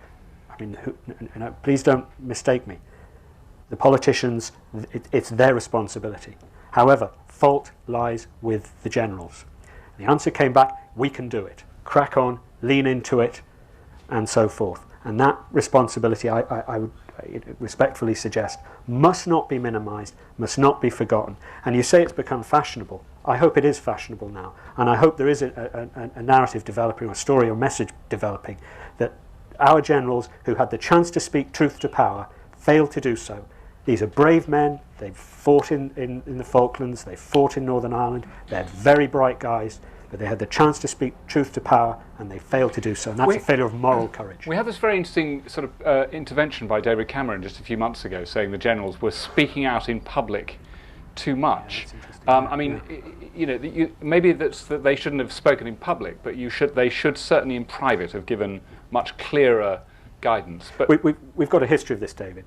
Please don't mistake me. The politicians, it's their responsibility. However, fault lies with the generals. The answer came back, we can do it. Crack on, lean into it, and so forth. And that responsibility, I would respectfully suggest, must not be minimised, must not be forgotten. And you say it's become fashionable. I hope it is fashionable now. And I hope there is a narrative developing, or a story or message developing, that our generals who had the chance to speak truth to power failed to do so. These are brave men. They've fought in the Falklands. They've fought in Northern Ireland. They're very bright guys. But they had the chance to speak truth to power, and they failed to do so. And that's a failure of moral courage. We had this very interesting sort of intervention by David Cameron just a few months ago, saying the generals were speaking out in public too much. Maybe that's that they shouldn't have spoken in public, but they should certainly in private have given much clearer guidance. But we've got a history of this, David.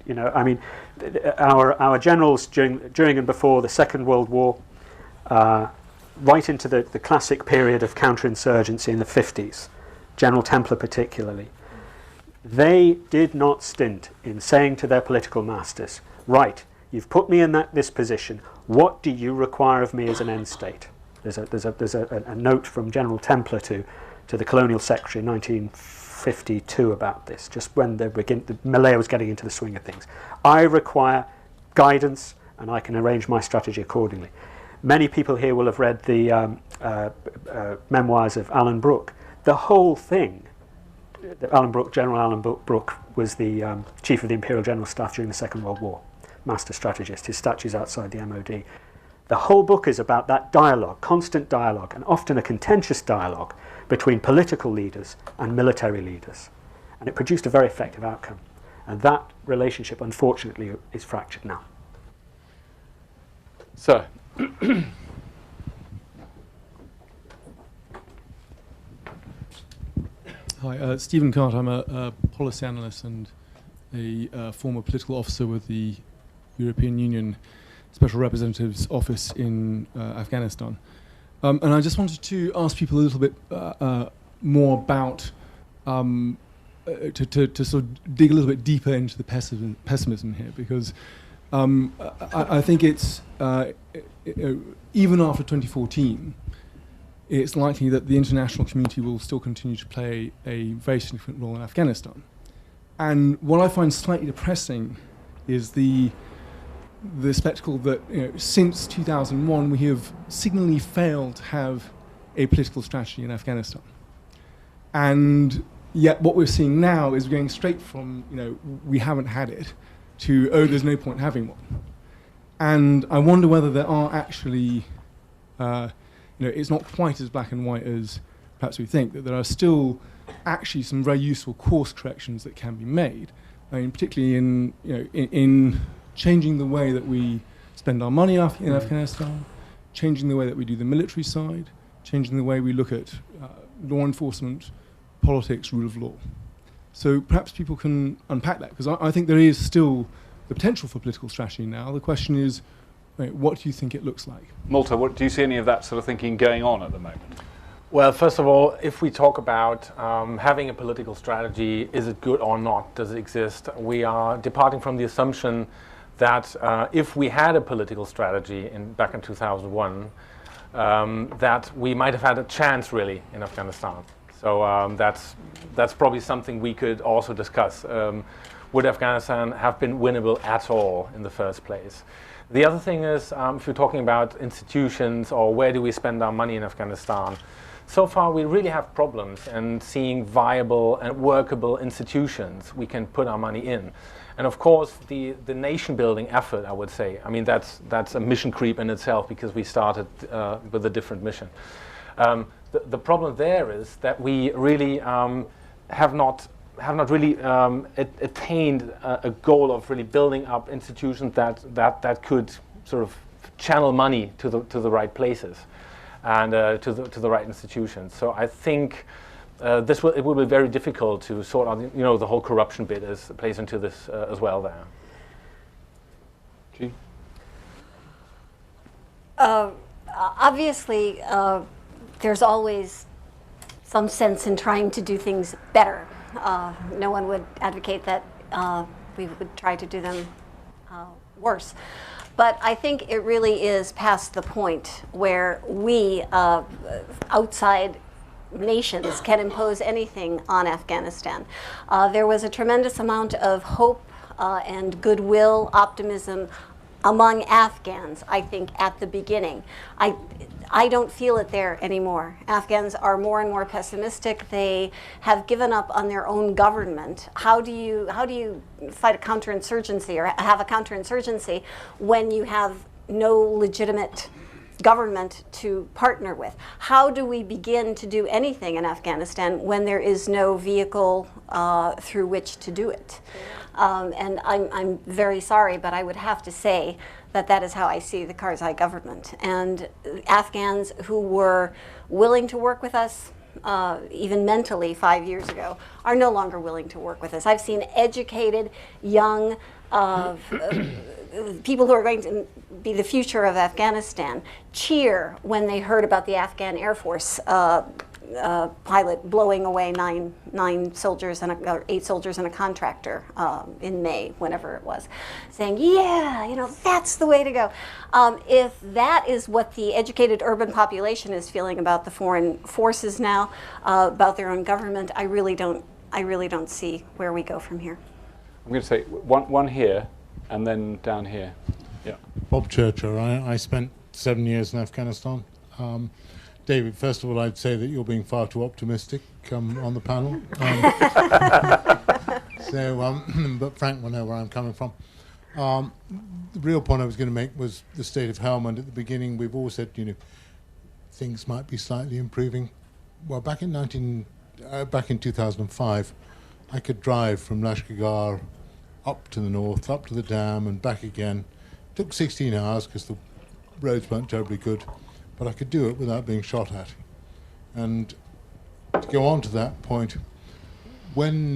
Our generals during and before the Second World War. Right into the classic period of counterinsurgency in the 50s, General Templer particularly, they did not stint in saying to their political masters, right, you've put me in this position, what do you require of me as an end state? There's a note from General Templer to the Colonial Secretary in 1952 about this, just when the Malaya was getting into the swing of things. I require guidance, and I can arrange my strategy accordingly. Many people here will have read the memoirs of Alan Brooke. The whole thing, General Alan Brooke was the chief of the Imperial General Staff during the Second World War, master strategist. His statue's outside the MOD. The whole book is about that dialogue, constant dialogue, and often a contentious dialogue between political leaders and military leaders. And it produced a very effective outcome. And that relationship, unfortunately, is fractured now. Sir. Hi, Stephen Carter. I'm a policy analyst and a former political officer with the European Union Special Representative's Office in Afghanistan. And I just wanted to ask people a little bit more about to sort of dig a little bit deeper into the pessimism here, because I think it's even after 2014, it's likely that the international community will still continue to play a very significant role in Afghanistan. And what I find slightly depressing is the spectacle that, since 2001 we have signally failed to have a political strategy in Afghanistan. And yet what we're seeing now is going straight from, we haven't had it, to, oh, there's no point having one. And I wonder whether there are actually, it's not quite as black and white as perhaps we think, that there are still actually some very useful course corrections that can be made. I mean, particularly in changing the way that we spend our money in Afghanistan, changing the way that we do the military side, changing the way we look at law enforcement, politics, rule of law. So perhaps people can unpack that, because I think there is still the potential for political strategy now. The question is, what do you think it looks like? Malta, do you see any of that sort of thinking going on at the moment? Well, first of all, if we talk about having a political strategy, is it good or not? Does it exist? We are departing from the assumption that if we had a political strategy back in 2001, that we might have had a chance really in Afghanistan. So that's probably something we could also discuss. Would Afghanistan have been winnable at all in the first place? The other thing is, if you're talking about institutions or where do we spend our money in Afghanistan, so far we really have problems in seeing viable and workable institutions we can put our money in. And of course, the nation building effort, I would say, I mean, that's a mission creep in itself, because we started with a different mission. The problem there is that we really have not really attained a goal of really building up institutions that could sort of channel money to the right places and to the right institutions. So I think it will be very difficult to sort out, the whole corruption bit plays into this as well there. Jean? Obviously, there's always some sense in trying to do things better. No one would advocate that we would try to do them worse. But I think it really is past the point where we, outside nations, can impose anything on Afghanistan. There was a tremendous amount of hope and goodwill, optimism among Afghans, I think, at the beginning. I don't feel it there anymore. Afghans are more and more pessimistic. They have given up on their own government. How do you fight a counterinsurgency or have a counterinsurgency when you have no legitimate government to partner with? How do we begin to do anything in Afghanistan when there is no vehicle through which to do it? And I'm very sorry, but I would have to say that is how I see the Karzai government. And Afghans who were willing to work with us, even mentally 5 years ago, are no longer willing to work with us. I've seen educated, young people who are going to be the future of Afghanistan cheer when they heard about the Afghan Air Force pilot blowing away nine soldiers or 8 soldiers and a contractor in May, whenever it was, saying, yeah, that's the way to go. If that is what the educated urban population is feeling about the foreign forces now, about their own government, I really don't see where we go from here. I'm going to say one here and then down here. Yeah. Bob Churcher. I spent 7 years in Afghanistan. David, first of all, I'd say that you're being far too optimistic on the panel. But Frank will know where I'm coming from. The real point I was going to make was the state of Helmand at the beginning. We've all said, things might be slightly improving. Well, back in 2005, I could drive from Lashkar up to the north, up to the dam, and back again. It took 16 hours because the roads weren't terribly good. But I could do it without being shot at. And to go on to that point, when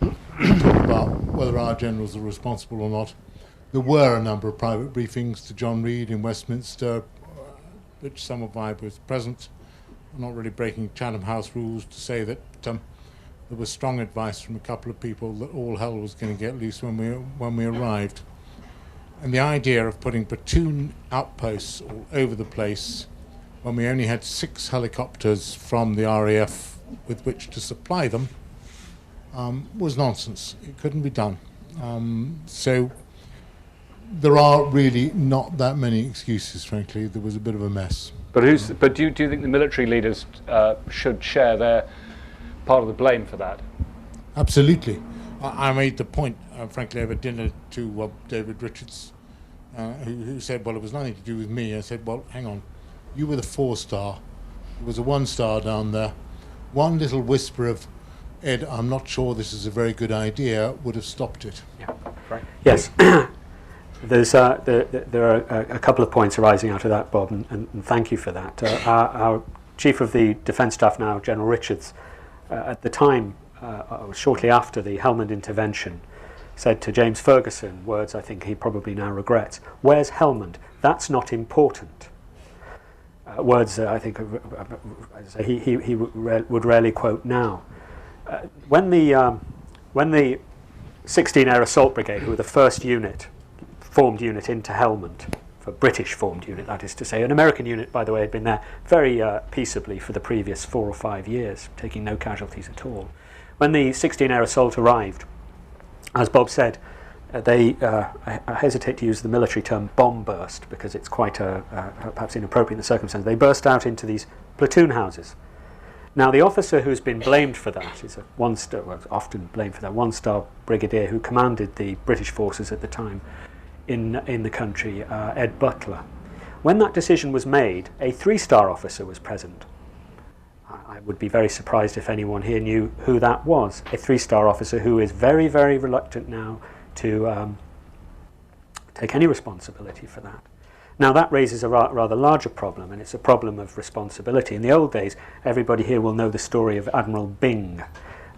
we talk about whether our generals are responsible or not, there were a number of private briefings to John Reid in Westminster, which some of I was present. I'm not really breaking Chatham House rules to say that there was strong advice from a couple of people that all hell was going to get loose when we arrived. And the idea of putting platoon outposts all over the place when we only had 6 helicopters from the RAF with which to supply them was nonsense. It couldn't be done. So there are really not that many excuses, frankly. There was a bit of a mess. But do you think the military leaders should share their part of the blame for that? Absolutely. I made the point, frankly, over dinner to David Richards, who said, well, it was nothing to do with me. I said, well, hang on. You were the 4-star. There was a 1-star down there. One little whisper of, Ed, I'm not sure this is a very good idea, would have stopped it. Yeah, right. Yes. There are a couple of points arising out of that, Bob, and thank you for that. Our Chief of the Defence Staff now, General Richards, at the time, shortly after the Helmand intervention, said to James Ferguson, words I think he probably now regrets, "Where's Helmand? That's not important." Words I think he would rarely quote now. When the 16 Air Assault Brigade, who were the first formed unit into Helmand, for British formed unit, that is to say. An American unit, by the way, had been there very peaceably for the previous 4 or 5 years, taking no casualties at all. When the 16 Air Assault arrived, as Bob said, I hesitate to use the military term bomb burst because it's quite perhaps inappropriate in the circumstances. They burst out into these platoon houses. Now, the officer who's been blamed for that is often blamed for that, 1-star brigadier who commanded the British forces at the time in the country, Ed Butler. When that decision was made, a 3-star officer was present. I would be very surprised if anyone here knew who that was. A 3-star officer who is very, very reluctant now to take any responsibility for that. Now that raises a rather larger problem, and it's a problem of responsibility. In the old days, everybody here will know the story of Admiral Byng.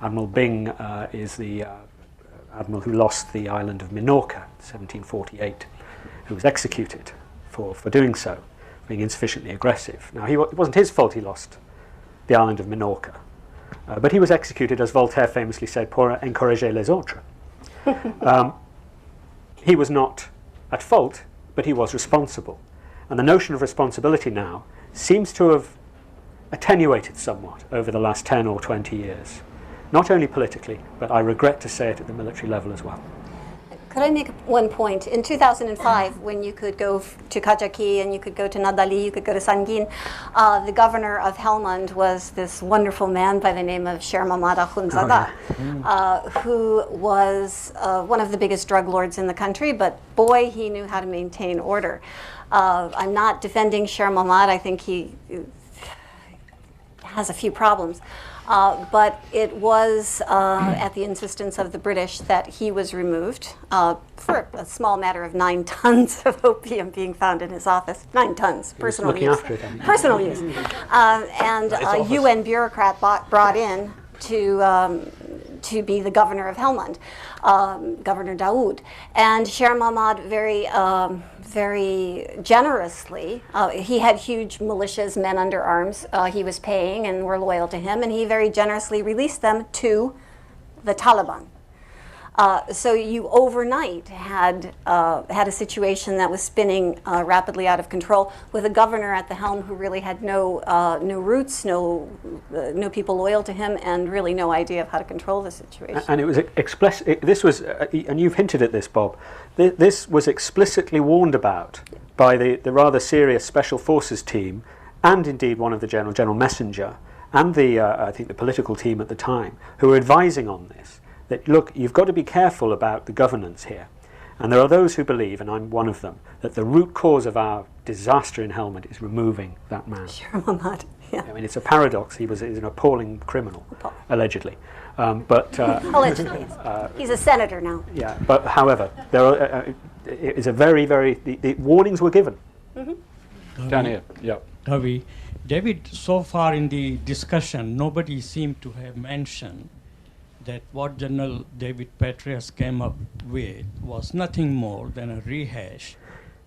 Admiral Byng is the admiral who lost the island of Minorca in 1748, who was executed for doing so, being insufficiently aggressive. Now, it wasn't his fault he lost the island of Minorca, but he was executed, as Voltaire famously said, pour encourager les autres. He was not at fault, but he was responsible. And the notion of responsibility now seems to have attenuated somewhat over the last 10 or 20 years. Not only politically, but I regret to say it at the military level as well. Could I make one point? In 2005, when you could go to Kajaki and you could go to Nadali, you could go to Sangin, the governor of Helmand was this wonderful man by the name of Sher Mamad Akhundzada, who was one of the biggest drug lords in the country, but boy, he knew how to maintain order. I'm not defending Sher Mamad. I think he has a few problems. But it was at the insistence of the British that he was removed for a small matter of 9 tons of opium being found in his office. 9 tons, personal use. Personal use. And a UN bureaucrat brought in to be the governor of Helmand, Governor Daoud. And Sher Mamad very generously, he had huge militias, men under arms he was paying and were loyal to him, and he very generously released them to the Taliban. So you overnight had a situation that was spinning rapidly out of control, with a governor at the helm who really had no roots, no people loyal to him, and really no idea of how to control the situation. And it was explicit. This was, and you've hinted at this, Bob. This was explicitly warned about by the rather serious Special Forces team, and indeed one of the General Messenger, and the I think the political team at the time, who were advising on this. That, look, you've got to be careful about the governance here. And there are those who believe, and I'm one of them, that the root cause of our disaster in Helmand is removing that man. Sure, Mamad. Yeah. I mean, it's a paradox. He's an appalling criminal, allegedly. Allegedly. He's a senator now. Yeah, but however, there are, it is a very, the warnings were given. Mm-hmm. Down here, yeah. David, so far in the discussion, nobody seemed to have mentioned that what General David Petraeus came up with was nothing more than a rehash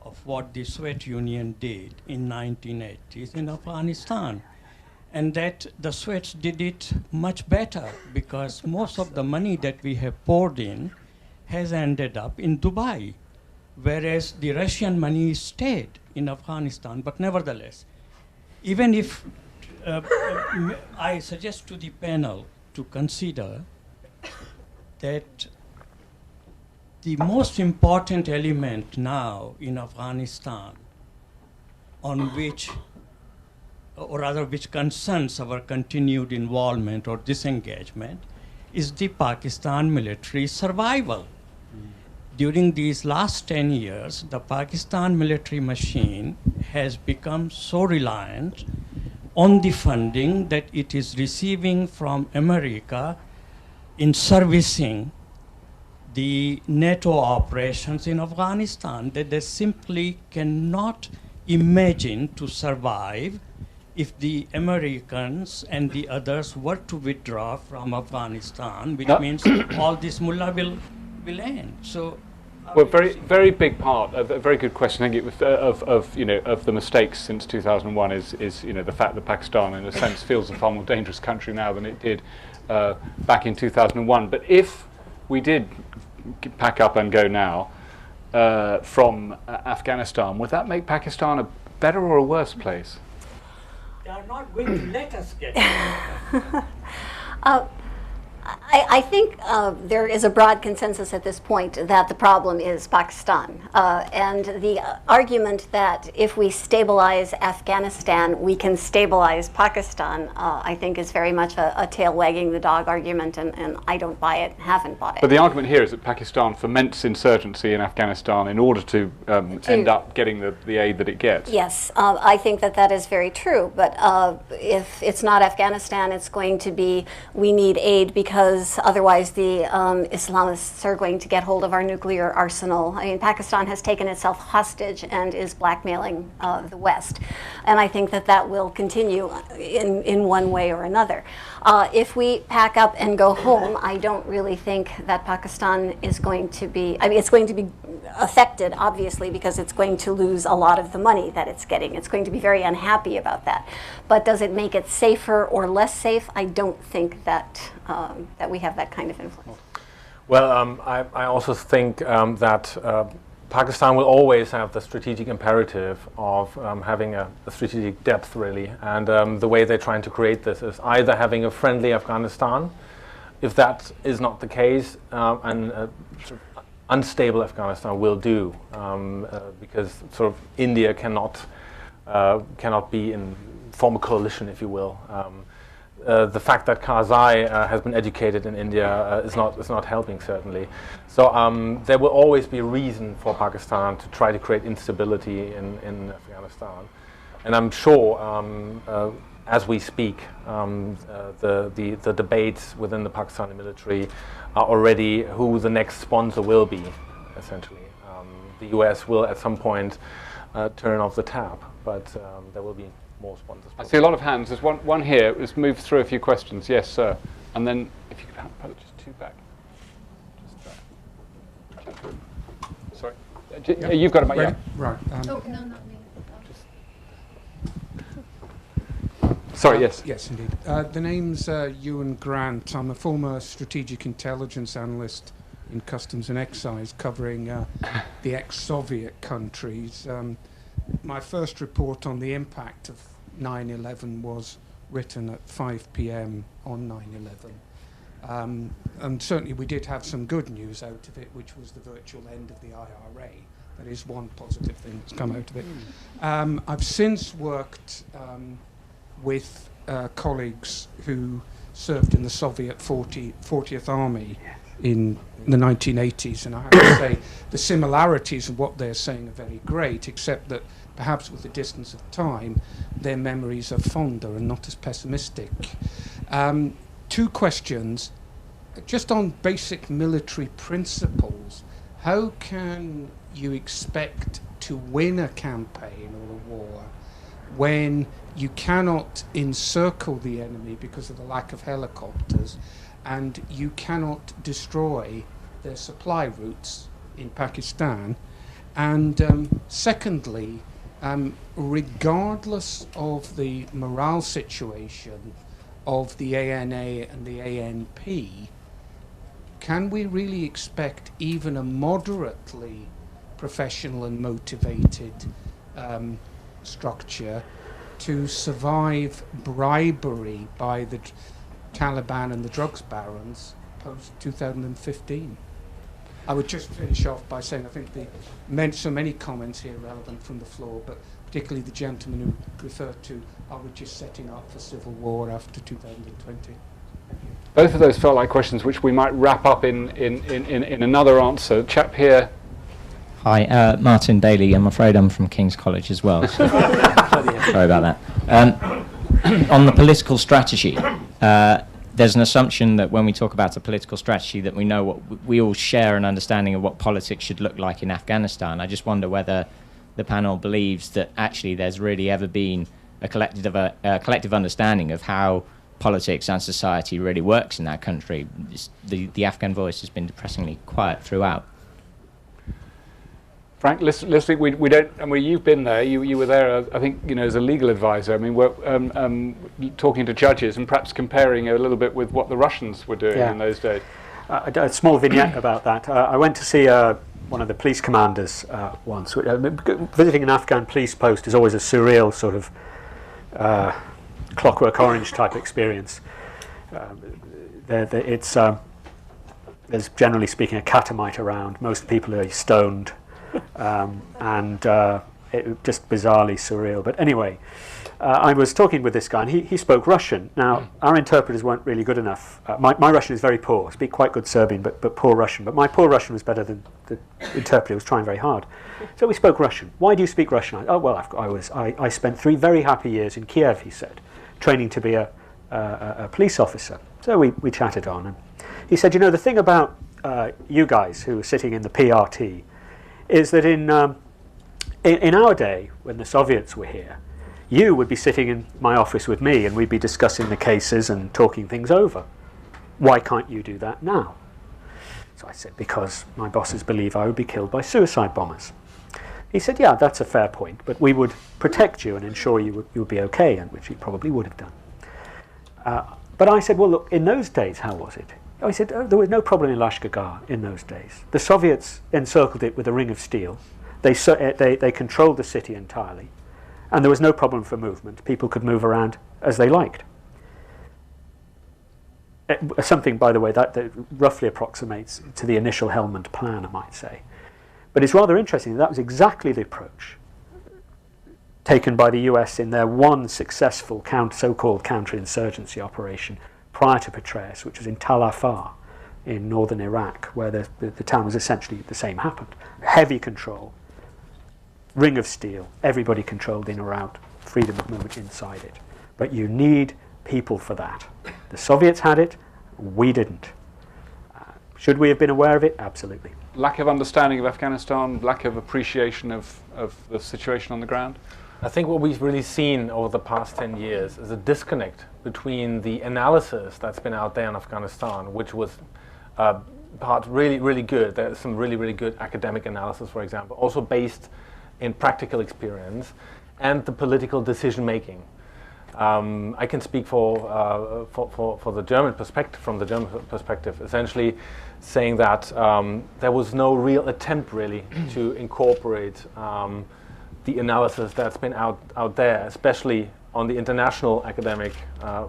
of what the Soviet Union did in 1980s in Afghanistan. and that the Swedes did it much better because most of the money that we have poured in has ended up in Dubai, whereas the Russian money stayed in Afghanistan. But nevertheless, even if I suggest to the panel to consider that the most important element now in Afghanistan on which, or rather which concerns our continued involvement or disengagement, is the Pakistan military survival. During these last 10 years, the Pakistan military machine has become so reliant on the funding that it is receiving from America in servicing the NATO operations in Afghanistan, that they simply cannot imagine to survive if the Americans and the others were to withdraw from Afghanistan, which means all this mullah will end. So, well, very big part. A very good question. I think it was of the mistakes since 2001 is the fact that Pakistan, in a sense, feels a far more dangerous country now than it did back in 2001. But if we did pack up and go now from Afghanistan, would that make Pakistan a better or a worse place? They are not going to let us get it. I think there is a broad consensus at this point that the problem is Pakistan. And the argument that if we stabilize Afghanistan, we can stabilize Pakistan, I think is very much a tail wagging the dog argument, and I don't buy it, haven't bought it. But the argument here is that Pakistan foments insurgency in Afghanistan in order to end up getting the aid that it gets. Yes, I think that is very true. But if it's not Afghanistan, it's going to be we need aid because otherwise the Islamists are going to get hold of our nuclear arsenal. I mean, Pakistan has taken itself hostage and is blackmailing the West. And I think that will continue in one way or another. If we pack up and go home, I don't really think that Pakistan is going to be, I mean, it's going to be affected, obviously, because it's going to lose a lot of the money that it's getting. It's going to be very unhappy about that. But does it make it safer or less safe? I don't think that we have that kind of influence. Well, I also think that Pakistan will always have the strategic imperative of having a strategic depth, really. And the way they're trying to create this is either having a friendly Afghanistan. If that is not the case, and sort of unstable Afghanistan will do, because sort of India cannot form a coalition, if you will. The fact that Karzai has been educated in India is not helping, certainly. So there will always be a reason for Pakistan to try to create instability in Afghanistan, and I'm sure as we speak, the debates within the Pakistani military are already who the next sponsor will be. Essentially, the US will at some point turn off the tap, but there will be more sponsors. I see a lot of hands. There's one here. Let's move through a few questions. Yes, sir. And then if you could put just two back. Sorry. You've got a mic. Yeah. Right. No, not me. Sorry, yes. Yes, indeed. The name's Ewan Grant. I'm a former strategic intelligence analyst in Customs and Excise, covering the ex-Soviet countries. My first report on the impact of 9/11 was written at 5 p.m. on 9/11. And certainly we did have some good news out of it, which was the virtual end of the IRA. That is one positive thing that's come out of it. I've since worked with colleagues who served in the Soviet 40th Army in the 1980s, and I have to say the similarities of what they're saying are very great, except that perhaps with the distance of time, their memories are fonder and not as pessimistic. Two questions, just on basic military principles. How can you expect to win a campaign or a war when you cannot encircle the enemy because of the lack of helicopters, and you cannot destroy their supply routes in Pakistan? And secondly, regardless of the morale situation of the ANA and the ANP, can we really expect even a moderately professional and motivated structure to survive bribery by the Taliban and the drugs barons post-2015? I would just finish off by saying I think so many comments here relevant from the floor, but particularly the gentleman who referred to, are we just setting up for civil war after 2020? Both of those felt like questions which we might wrap up in another answer. Chap here. Hi, Martin Daly. I'm afraid I'm from King's College as well. So sorry about that. On the political strategy, there's an assumption that when we talk about a political strategy that we know what we all share an understanding of what politics should look like in Afghanistan. I just wonder whether the panel believes that actually there's really ever been a collective understanding of how politics and society really works in that country. The Afghan voice has been depressingly quiet throughout. Frank, listening, we don't. I mean, you've been there. You were there. I think as a legal advisor. I mean, we're talking to judges and perhaps comparing a little bit with what the Russians were doing in those days. A small vignette about that. I went to see one of the police commanders once. Visiting an Afghan police post is always a surreal sort of Clockwork Orange type experience. There's generally speaking a catamite around. Most people are stoned. And it just bizarrely surreal. But anyway, I was talking with this guy, and he spoke Russian. Now, our interpreters weren't really good enough. My Russian is very poor. I speak quite good Serbian, but poor Russian. But my poor Russian was better than the interpreter was trying very hard. So we spoke Russian. Why do you speak Russian? I spent 3 very happy years in Kiev, he said, training to be a police officer. So we chatted on. And he said, the thing about you guys who are sitting in the PRT is that in our day, when the Soviets were here, you would be sitting in my office with me and we'd be discussing the cases and talking things over. Why can't you do that now? So I said, because my bosses believe I would be killed by suicide bombers. He said, yeah, that's a fair point, but we would protect you and ensure you would be okay, and which he probably would have done. But I said, well, look, in those days, how was it? I said, there was no problem in Lashkar in those days. The Soviets encircled it with a ring of steel. They controlled the city entirely. And there was no problem for movement. People could move around as they liked. Something, by the way, that roughly approximates to the initial Helmand plan, I might say. But it's rather interesting that was exactly the approach taken by the US in their one successful so-called counterinsurgency operation prior to Petraeus, which was in Tal Afar in northern Iraq, where the town was essentially the same happened. Heavy control, ring of steel, everybody controlled in or out, freedom of movement inside it. But you need people for that. The Soviets had it, we didn't. Should we have been aware of it? Absolutely. Lack of understanding of Afghanistan, lack of appreciation of the situation on the ground? I think what we've really seen over the past 10 years is a disconnect between the analysis that's been out there in Afghanistan, which was part really, really good. There's some really, really good academic analysis, for example, also based in practical experience, and the political decision making. I can speak for the German perspective, from the German perspective, essentially saying that there was no real attempt really to incorporate the analysis that's been out there, especially on the international academic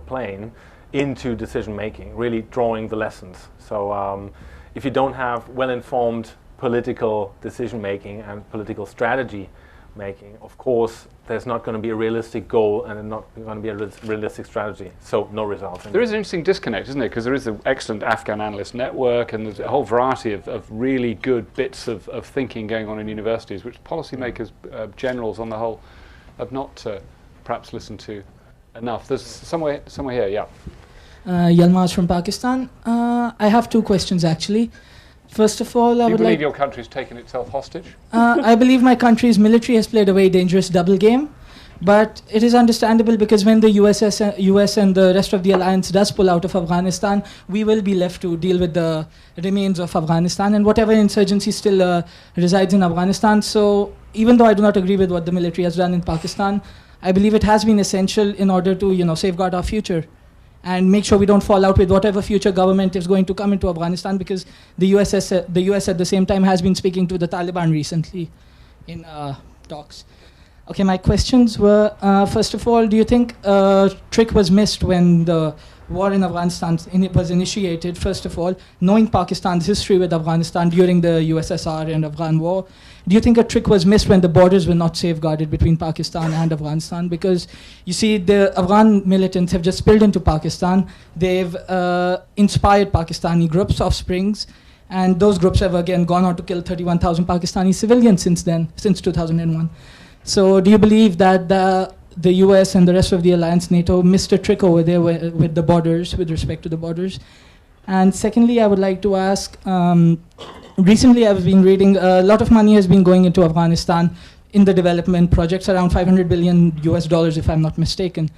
plane, into decision making, really drawing the lessons. So if you don't have well-informed political decision making and political strategy making, of course there's not going to be a realistic goal and not going to be a realistic strategy, so no results. There is an interesting disconnect, isn't there? Because there is an excellent Afghan analyst network and there's a whole variety of really good bits of thinking going on in universities, which policymakers, generals on the whole, have not perhaps listened to enough. There's somewhere here, yeah. Yilmaz from Pakistan. I have 2 questions actually. First of all, I would like... Do you believe your country's taken itself hostage? I believe my country's military has played a very dangerous double game, but it is understandable because when the US and the rest of the alliance does pull out of Afghanistan, we will be left to deal with the remains of Afghanistan and whatever insurgency still resides in Afghanistan. So even though I do not agree with what the military has done in Pakistan, I believe it has been essential in order to safeguard our future and make sure we don't fall out with whatever future government is going to come into Afghanistan, because the US at the same time has been speaking to the Taliban recently in talks. Okay, my questions were, first of all, do you think a trick was missed when the war in Afghanistan was initiated? First of all, knowing Pakistan's history with Afghanistan during the USSR and Afghan war, do you think a trick was missed when the borders were not safeguarded between Pakistan and Afghanistan? Because you see, the Afghan militants have just spilled into Pakistan. They've inspired Pakistani groups, offsprings, and those groups have again gone on to kill 31,000 Pakistani civilians since 2001. So do you believe that the US and the rest of the alliance, NATO, missed a trick over there with the borders, with respect to the borders? And secondly, I would like to ask, recently I've been reading a lot of money has been going into Afghanistan in the development projects, around $500 billion US, if I'm not mistaken.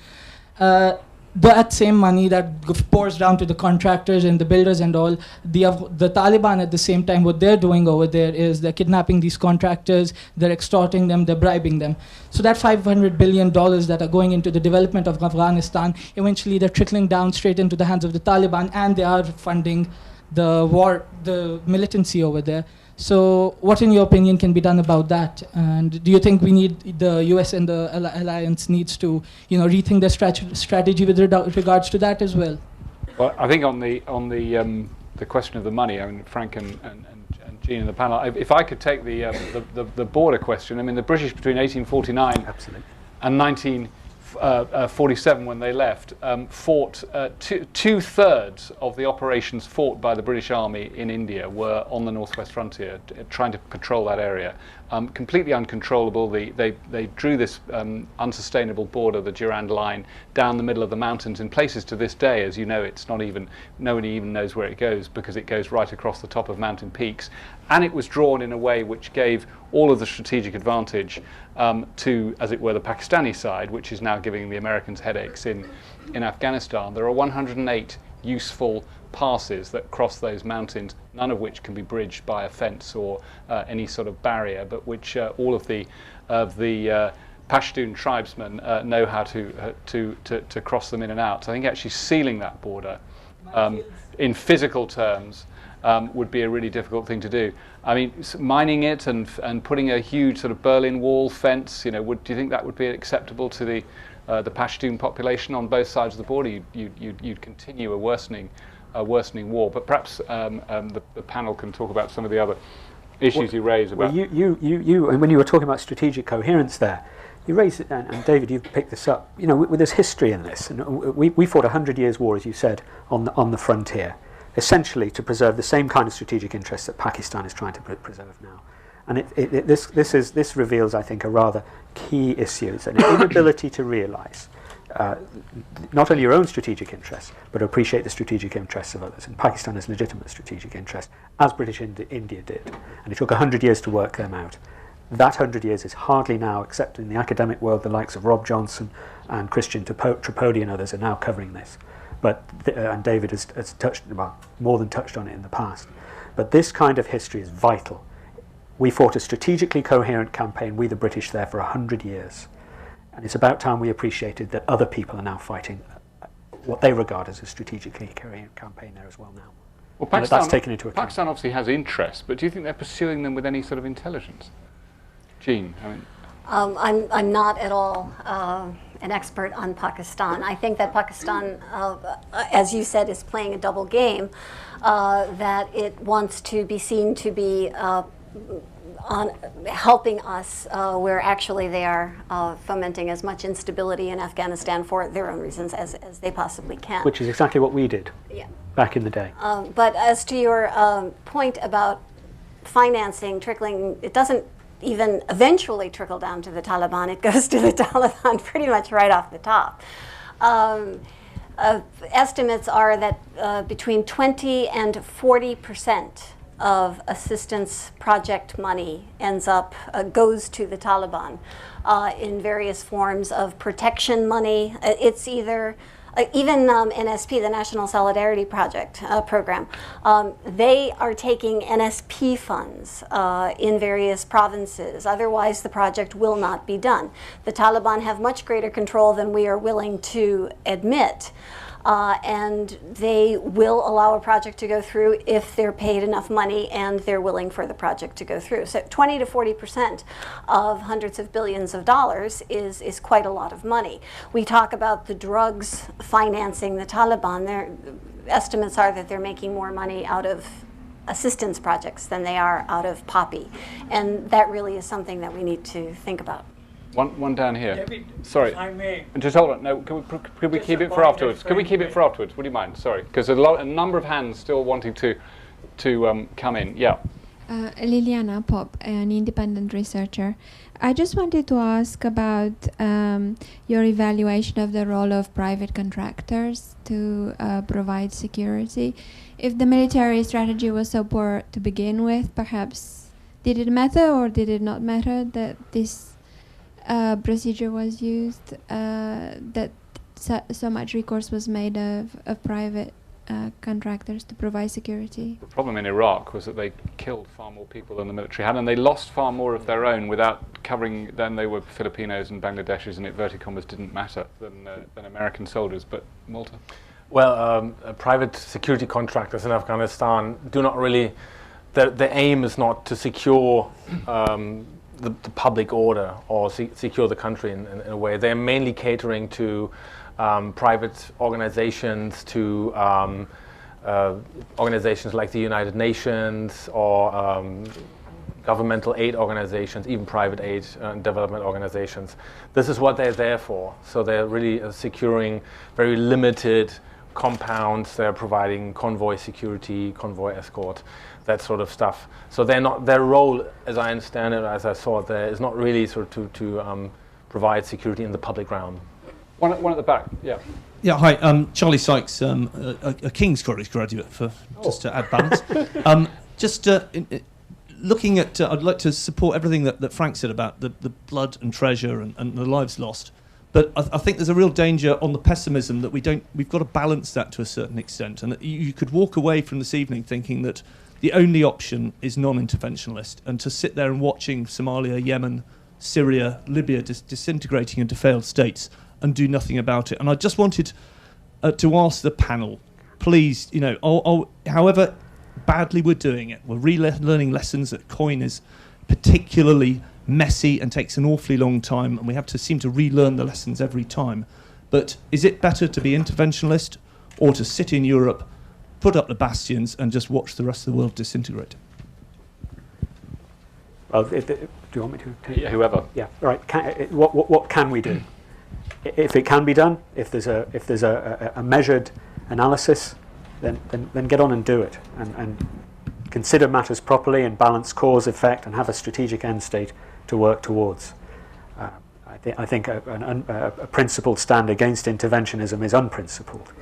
That same money that pours down to the contractors and the builders and all, the Taliban at the same time, what they're doing over there is they're kidnapping these contractors, they're extorting them, they're bribing them. So that $500 billion that are going into the development of Afghanistan, eventually they're trickling down straight into the hands of the Taliban, and they are funding the war, the militancy over there. So what, in your opinion, can be done about that? And do you think the US and the alliance needs to, rethink their strategy with regards to that as well? Well, I think on the question of the money, I mean, Frank and Jean in the panel, if I could take the border question, I mean, the British between 1849 and 1947, when they left, fought two-thirds of the operations fought by the British Army in India were on the northwest frontier, trying to patrol that area. Completely uncontrollable. They drew this unsustainable border, the Durand Line, down the middle of the mountains in places to this day. As you know, it's not even, nobody even knows where it goes, because it goes right across the top of mountain peaks. And it was drawn in a way which gave all of the strategic advantage to, as it were, the Pakistani side, which is now giving the Americans headaches in Afghanistan. There are 108 useful passes that cross those mountains, none of which can be bridged by a fence or any sort of barrier, but which all of the Pashtun tribesmen know how to cross them in and out. So I think actually sealing that border in physical terms would be a really difficult thing to do. I mean, mining it and putting a huge sort of Berlin Wall fence, do you think that would be acceptable to the Pashtun population on both sides of the border? You'd continue a worsening war. But perhaps the panel can talk about some of the other issues you raise about. Well, you when you were talking about strategic coherence there, you raised it, and David, you've picked this up. There's history in this, and we fought 100 years war, as you said, on the frontier, essentially to preserve the same kind of strategic interests that Pakistan is trying to preserve now. And this reveals, I think, a rather key issue. It's an inability to realise not only your own strategic interests, but appreciate the strategic interests of others. And Pakistan has legitimate strategic interests, as British India did. And it took 100 years to work them out. That 100 years is hardly now, except in the academic world, the likes of Rob Johnson and Christian Tripodi and others are now covering this. And David has touched, well, more than touched on it in the past. But this kind of history is vital. We fought a strategically coherent campaign, we the British, there for 100 years. And it's about time we appreciated that other people are now fighting what they regard as a strategically coherent campaign there as well now. Well, Pakistan, that's taken into account. Pakistan obviously has interests, but do you think they're pursuing them with any sort of intelligence? Jean, I mean. I'm not at all an expert on Pakistan. I think that Pakistan, as you said, is playing a double game, that it wants to be seen to be on helping us, where actually they are fomenting as much instability in Afghanistan for their own reasons as they possibly can. Which is exactly what we did back in the day. But as to your point about financing, trickling, it doesn't even eventually trickle down to the Taliban. It goes to the Taliban pretty much right off the top. Estimates are that between 20 and 40% of assistance project money goes to the Taliban in various forms of protection money. It's either even NSP, the National Solidarity Project program, they are taking NSP funds in various provinces. Otherwise, the project will not be done. The Taliban have much greater control than we are willing to admit. And they will allow a project to go through if they're paid enough money and they're willing for the project to go through. So 20 to 40% of hundreds of billions of dollars is quite a lot of money. We talk about the drugs financing the Taliban. Their estimates are that they're making more money out of assistance projects than they are out of poppy. And that really is something that we need to think about. One down here. David, sorry. if I may. Just hold on. No, could we keep it for afterwards? Could we keep it for afterwards? Would you mind? Sorry, because a number of hands still wanting to come in. Yeah. Liliana Pop, an independent researcher. I just wanted to ask about your evaluation of the role of private contractors to provide security. If the military strategy was so poor to begin with, perhaps did it matter or did it not matter that this procedure was used, that so much recourse was made of private contractors to provide security? The problem in Iraq was that they killed far more people than the military had, and they lost far more of their own without covering. Then they were Filipinos and Bangladeshis, and inverted commas didn't matter than American soldiers. But Malta? Well, private security contractors in Afghanistan do not really. The aim is not to secure the public order or secure the country in a way. They're mainly catering to private organizations, to organizations like the United Nations or governmental aid organizations, even private aid and development organizations. This is what they're there for. So they're really securing very limited compounds. They're providing convoy security, convoy escort, that sort of stuff. So they're not, their role, as I understand it, as I saw it there, is not really sort of to provide security in the public realm. One at the back, yeah. Yeah, hi, Charlie Sykes, a King's College graduate, just to add balance. Looking at, I'd like to support everything that Frank said about the blood and treasure and the lives lost. But I think there's a real danger on the pessimism that we've got to balance that to a certain extent. And that you could walk away from this evening thinking that the only option is non-interventionalist, and to sit there and watching Somalia, Yemen, Syria, Libya disintegrating into failed states and do nothing about it. And I just wanted to ask the panel, please, however badly we're doing it, we're relearning lessons that COIN is particularly messy and takes an awfully long time, and we have to seem to relearn the lessons every time. But is it better to be interventionalist or to sit in Europe, put up the bastions and just watch the rest of the world disintegrate? Well, do you want me to take it? Whoever. Yeah. All right. What can we do? If it can be done, if there's a measured analysis, then get on and do it, and consider matters properly and balance cause effect and have a strategic end state to work towards. I think a principled stand against interventionism is unprincipled.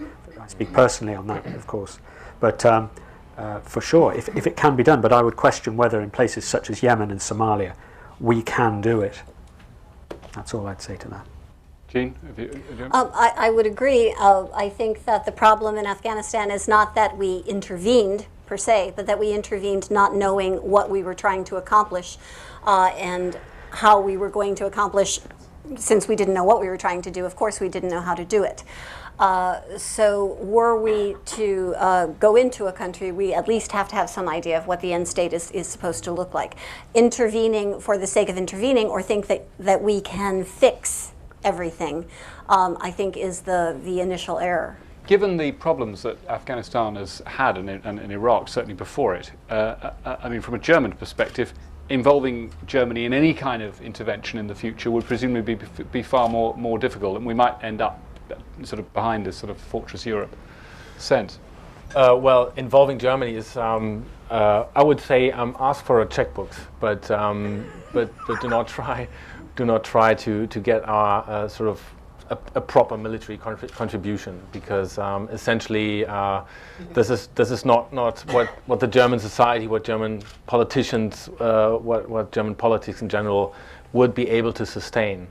I speak personally on that, of course, but for sure, if it can be done, but I would question whether in places such as Yemen and Somalia we can do it. That's all I'd say to that. Jean, I would agree. I think that the problem in Afghanistan is not that we intervened per se, but that we intervened not knowing what we were trying to accomplish and how we were going to accomplish. Since we didn't know what we were trying to do, of course we didn't know how to do it. So were we to go into a country, we at least have to have some idea of what the end state is supposed to look like. Intervening for the sake of intervening, or think that we can fix everything, I think is the initial error. Given the problems that Afghanistan has had and Iraq, certainly before it, I mean, from a German perspective, involving Germany in any kind of intervention in the future would presumably be far more difficult, and we might end up sort of behind this sort of Fortress Europe sense. Well, involving Germany is, I would say, ask for a checkbook, but do not try to get our sort of a proper military contribution, because essentially this is not what the German society, what German politicians, what German politics in general would be able to sustain.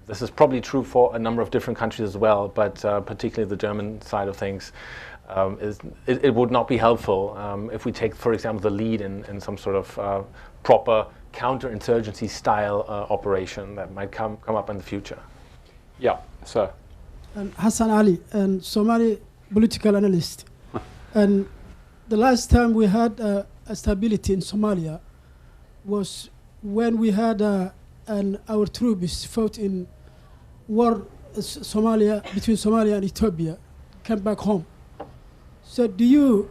This is probably true for a number of different countries as well, but particularly the German side of things, it would not be helpful if we take, for example, the lead in some sort of proper counterinsurgency style operation that might come up in the future. Yeah, sir. Hassan Ali, and Somali political analyst. And the last time we had a stability in Somalia was when we had our troops fought in war between Somalia and Ethiopia, came back home. So do you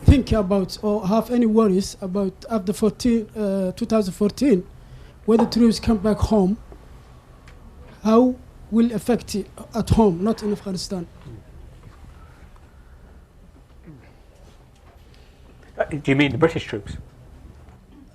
think about or have any worries about after 2014, when the troops come back home, how will affect it at home, not in Afghanistan? Do you mean the British troops?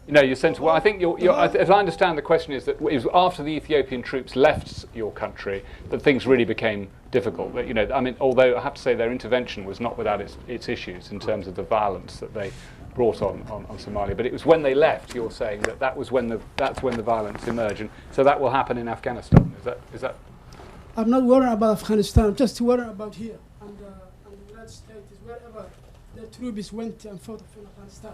No, your sense. Well, I think as I understand the question is that it was after the Ethiopian troops left your country that things really became difficult. But, I mean, although I have to say their intervention was not without its issues in terms of the violence that they brought on Somalia. But it was when they left, you're saying that's when the violence emerged, and so that will happen in Afghanistan. Is that? I'm not worried about Afghanistan. I'm just worried about here and the United States, wherever the troops went and fought in Afghanistan.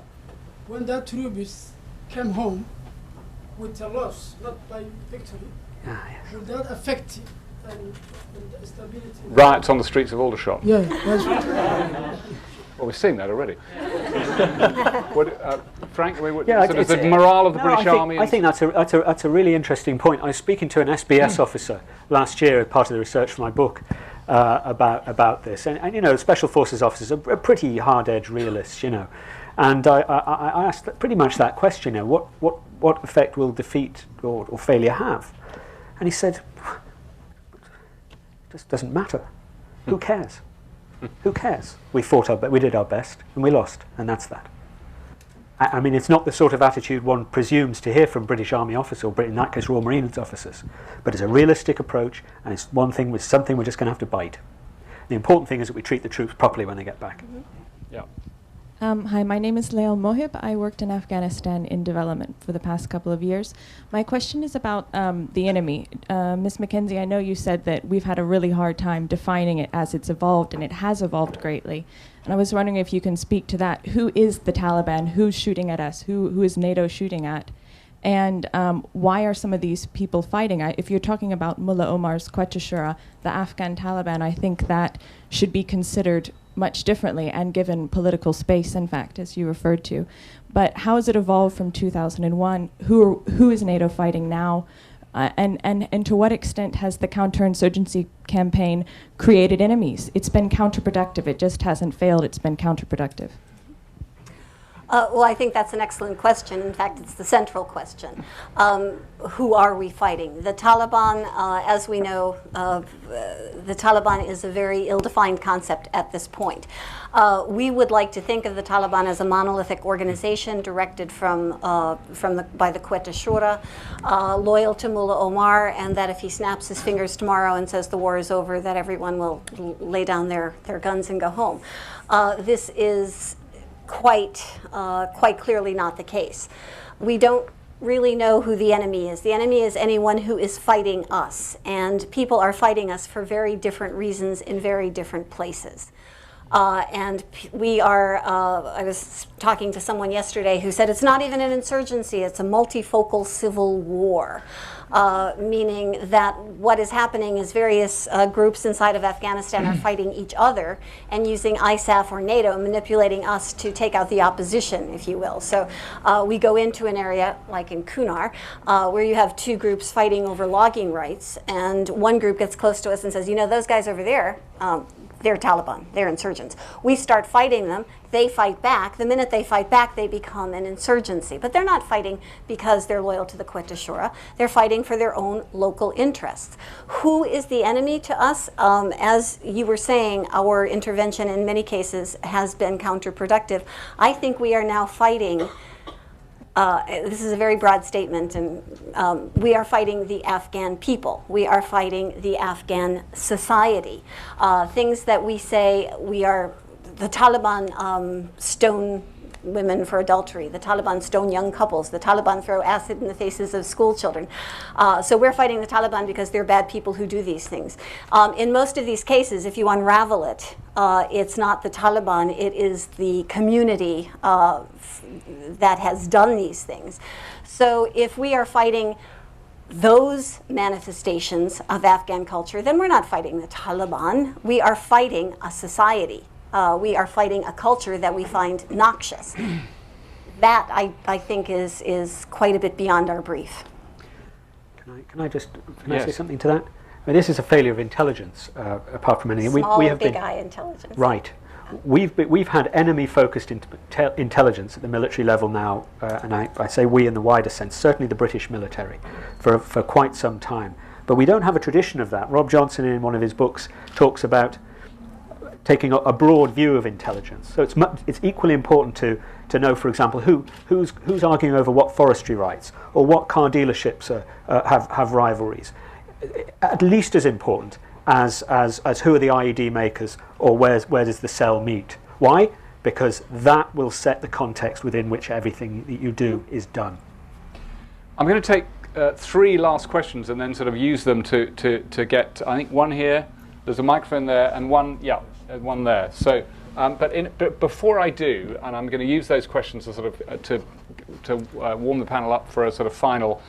When that troops came home with a loss, not by victory, will that affect and stability? Riots on the streets of Aldershot. Yeah, that's right. Well, we've seen that already. Frank, Yeah, the morale of the British Army. I think that's a really interesting point. I was speaking to an SBS officer last year as part of the research for my book about this, and special forces officers are pretty hard-edged realists, and I asked pretty much that question: what effect will defeat or failure have? And he said, "It just doesn't matter. Who cares? Who cares? We did our best, and we lost, and that's that." I mean, it's not the sort of attitude one presumes to hear from British Army officers, or in that case Royal Marines officers, but it's a realistic approach, and it's something we're just going to have to bite. The important thing is that we treat the troops properly when they get back. Mm-hmm. Yeah. Hi, my name is Lael Mohib. I worked in Afghanistan in development for the past couple of years. My question is about the enemy. Ms. McKenzie, I know you said that we've had a really hard time defining it as it's evolved, and it has evolved greatly. And I was wondering if you can speak to that. Who is the Taliban? Who's shooting at us? Who is NATO shooting at? And why are some of these people fighting? If you're talking about Mullah Omar's Quetta Shura, the Afghan Taliban, I think that should be considered much differently and given political space, in fact, as you referred to. But how has it evolved from 2001? Who is NATO fighting now? And to what extent has the counterinsurgency campaign created enemies? It's been counterproductive. It just hasn't failed. It's been counterproductive. Well, I think that's an excellent question. In fact, it's the central question. Who are we fighting? The Taliban, as we know, the Taliban is a very ill-defined concept at this point. We would like to think of the Taliban as a monolithic organization directed by the Quetta Shura, loyal to Mullah Omar, and that if he snaps his fingers tomorrow and says the war is over, that everyone will lay down their guns and go home. This is quite clearly not the case. We don't really know who the enemy is. The enemy is anyone who is fighting us, and people are fighting us for very different reasons in very different places. And we are, I was talking to someone yesterday who said it's not even an insurgency, it's a multifocal civil war. Meaning that what is happening is various groups inside of Afghanistan are fighting each other and using ISAF or NATO, manipulating us to take out the opposition, if you will. So we go into an area like in Kunar where you have two groups fighting over logging rights, and one group gets close to us and says, those guys over there, they're Taliban, they're insurgents. We start fighting them, they fight back. The minute they fight back, they become an insurgency. But they're not fighting because they're loyal to the Quetta Shura. They're fighting for their own local interests. Who is the enemy to us? As you were saying, our intervention in many cases has been counterproductive. I think we are now fighting this is a very broad statement, and we are fighting the Afghan people. We are fighting the Afghan society. Things that we say we are, the Taliban stone women for adultery. The Taliban stone young couples. The Taliban throw acid in the faces of school children. So we're fighting the Taliban because they're bad people who do these things. In most of these cases, if you unravel it, it's not the Taliban, it is the community that has done these things. So if we are fighting those manifestations of Afghan culture, then we're not fighting the Taliban. We are fighting a society. We are fighting a culture that we find noxious. That, I think, is quite a bit beyond our brief. Can I say something to that? I mean, this is a failure of intelligence, apart from anything. Small, big eye intelligence. Right. We've had enemy-focused intelligence at the military level now, and I say we in the wider sense, certainly the British military, for quite some time. But we don't have a tradition of that. Rob Johnson, in one of his books, talks about taking a broad view of intelligence. So it's equally important to know, for example, who's arguing over what forestry rights, or what car dealerships have rivalries. At least as important as who are the IED makers, or where does the cell meet. Why? Because that will set the context within which everything that you do is done. I'm going to take 3 last questions and then sort of use them to get, I think, one here, there's a microphone there, and one there. So, but before I do, and I'm going to use those questions to sort of to warm the panel up for a sort of final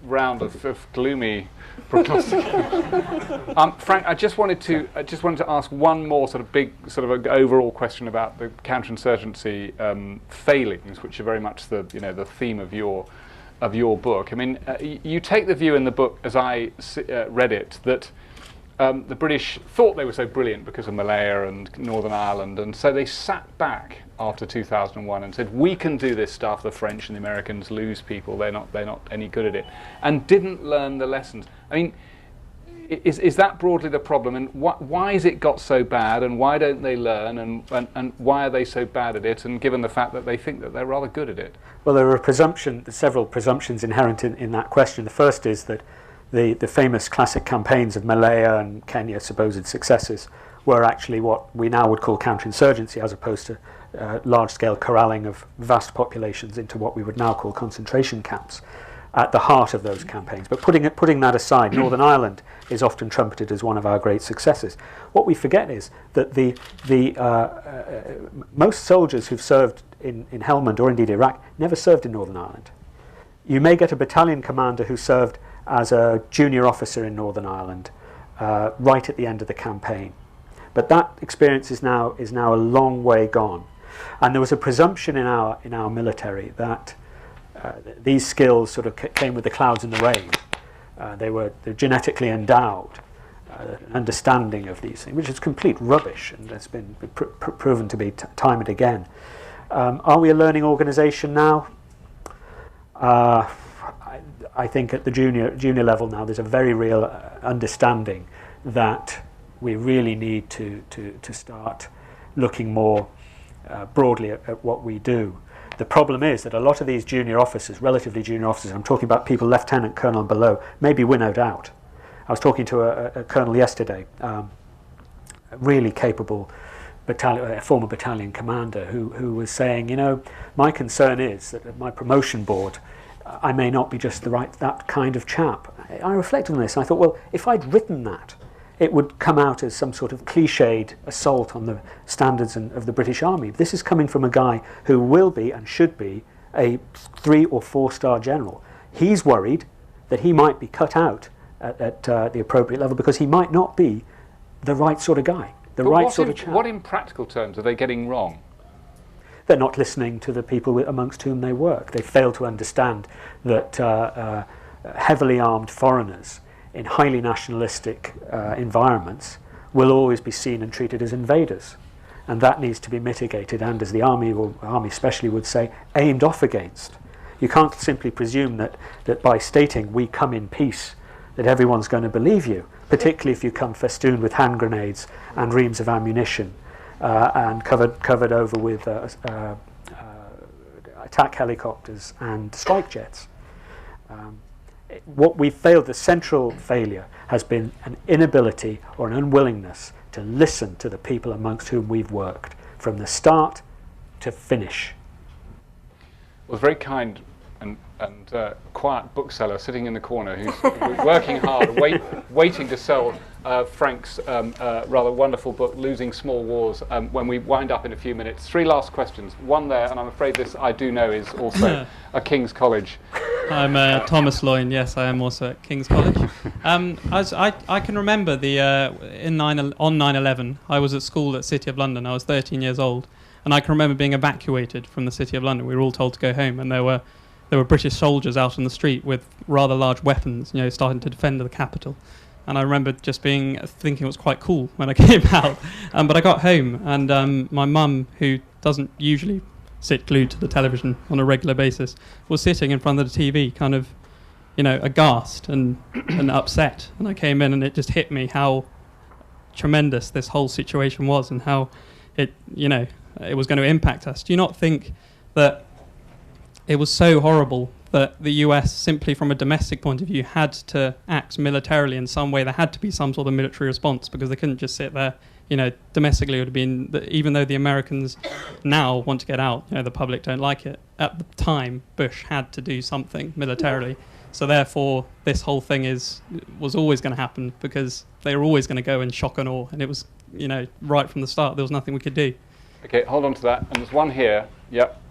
round of gloomy prognostication. Frank, I just wanted to ask one more sort of big sort of overall question about the counterinsurgency failings, which are very much the the theme of your book. I mean, you take the view in the book, as I read it, that the British thought they were so brilliant because of Malaya and Northern Ireland, and so they sat back after 2001 and said, we can do this stuff, the French and the Americans lose people, they're not any good at it, and didn't learn the lessons. I mean, is that broadly the problem, and why has it got so bad, and why don't they learn, and why are they so bad at it, and given the fact that they think that they're rather good at it? Well, there are several presumptions inherent in that question. The first is that the famous classic campaigns of Malaya and Kenya, supposed successes, were actually what we now would call counterinsurgency, as opposed to large-scale corralling of vast populations into what we would now call concentration camps at the heart of those campaigns. But putting that aside, Northern Ireland is often trumpeted as one of our great successes. What we forget is that most soldiers who've served in Helmand or indeed Iraq never served in Northern Ireland. You may get a battalion commander who served as a junior officer in Northern Ireland right at the end of the campaign. But that experience is now a long way gone. And there was a presumption in our military that these skills sort of came with the clouds and the rain. They're genetically endowed, understanding of these things, which is complete rubbish, and it's been proven to be time and again. Are we a learning organisation now? I think at the junior level now, there's a very real understanding that we really need to start looking more broadly at what we do. The problem is that a lot of these junior officers, relatively junior officers, I'm talking about people lieutenant colonel and below, may be winnowed out. I was talking to a colonel yesterday, a really capable former battalion commander who was saying, my concern is that at my promotion board, I may not be just that kind of chap. I reflected on this and I thought, well, if I'd written that, it would come out as some sort of cliched assault on the standards of the British Army. This is coming from a guy who will be and should be a 3- or 4-star general. He's worried that he might be cut out at the appropriate level because he might not be the right sort of guy, sort of chap. What in practical terms are they getting wrong? They're not listening to the people amongst whom they work. They fail to understand that heavily armed foreigners in highly nationalistic environments will always be seen and treated as invaders. And that needs to be mitigated and, as the Army, or Army especially, would say, aimed off against. You can't simply presume that by stating we come in peace, that everyone's going to believe you, particularly if you come festooned with hand grenades and reams of ammunition and covered over with attack helicopters and strike jets. What we've failed, the central failure, has been an inability or an unwillingness to listen to the people amongst whom we've worked from the start to finish? Well, a very kind and quiet bookseller sitting in the corner who's working hard, waiting to sell Frank's rather wonderful book, Losing Small Wars, when we wind up in a few minutes. 3 last questions. One there, and I'm afraid this I do know is also a King's College. I'm Thomas Loyn. Yes, I am also at King's College. I can remember on 9/11, I was at school at City of London. I was 13 years old, and I can remember being evacuated from the City of London. We were all told to go home, and there were British soldiers out on the street with rather large weapons, starting to defend the capital. And I remember just thinking it was quite cool when I came out. But I got home, and my mum, who doesn't usually sit glued to the television on a regular basis, was sitting in front of the TV, kind of, aghast and upset. And I came in, and it just hit me how tremendous this whole situation was, and how it was going to impact us. Do you not think that it was so horrible that the US, simply from a domestic point of view, had to act militarily in some way? There had to be some sort of military response, because they couldn't just sit there. Domestically it would have been, even though the Americans now want to get out, the public don't like it. At the time, Bush had to do something militarily. So therefore, this whole thing was always going to happen, because they were always going to go in shock and awe. And it was, right from the start, there was nothing we could do. Okay, hold on to that. And there's one here. Yep.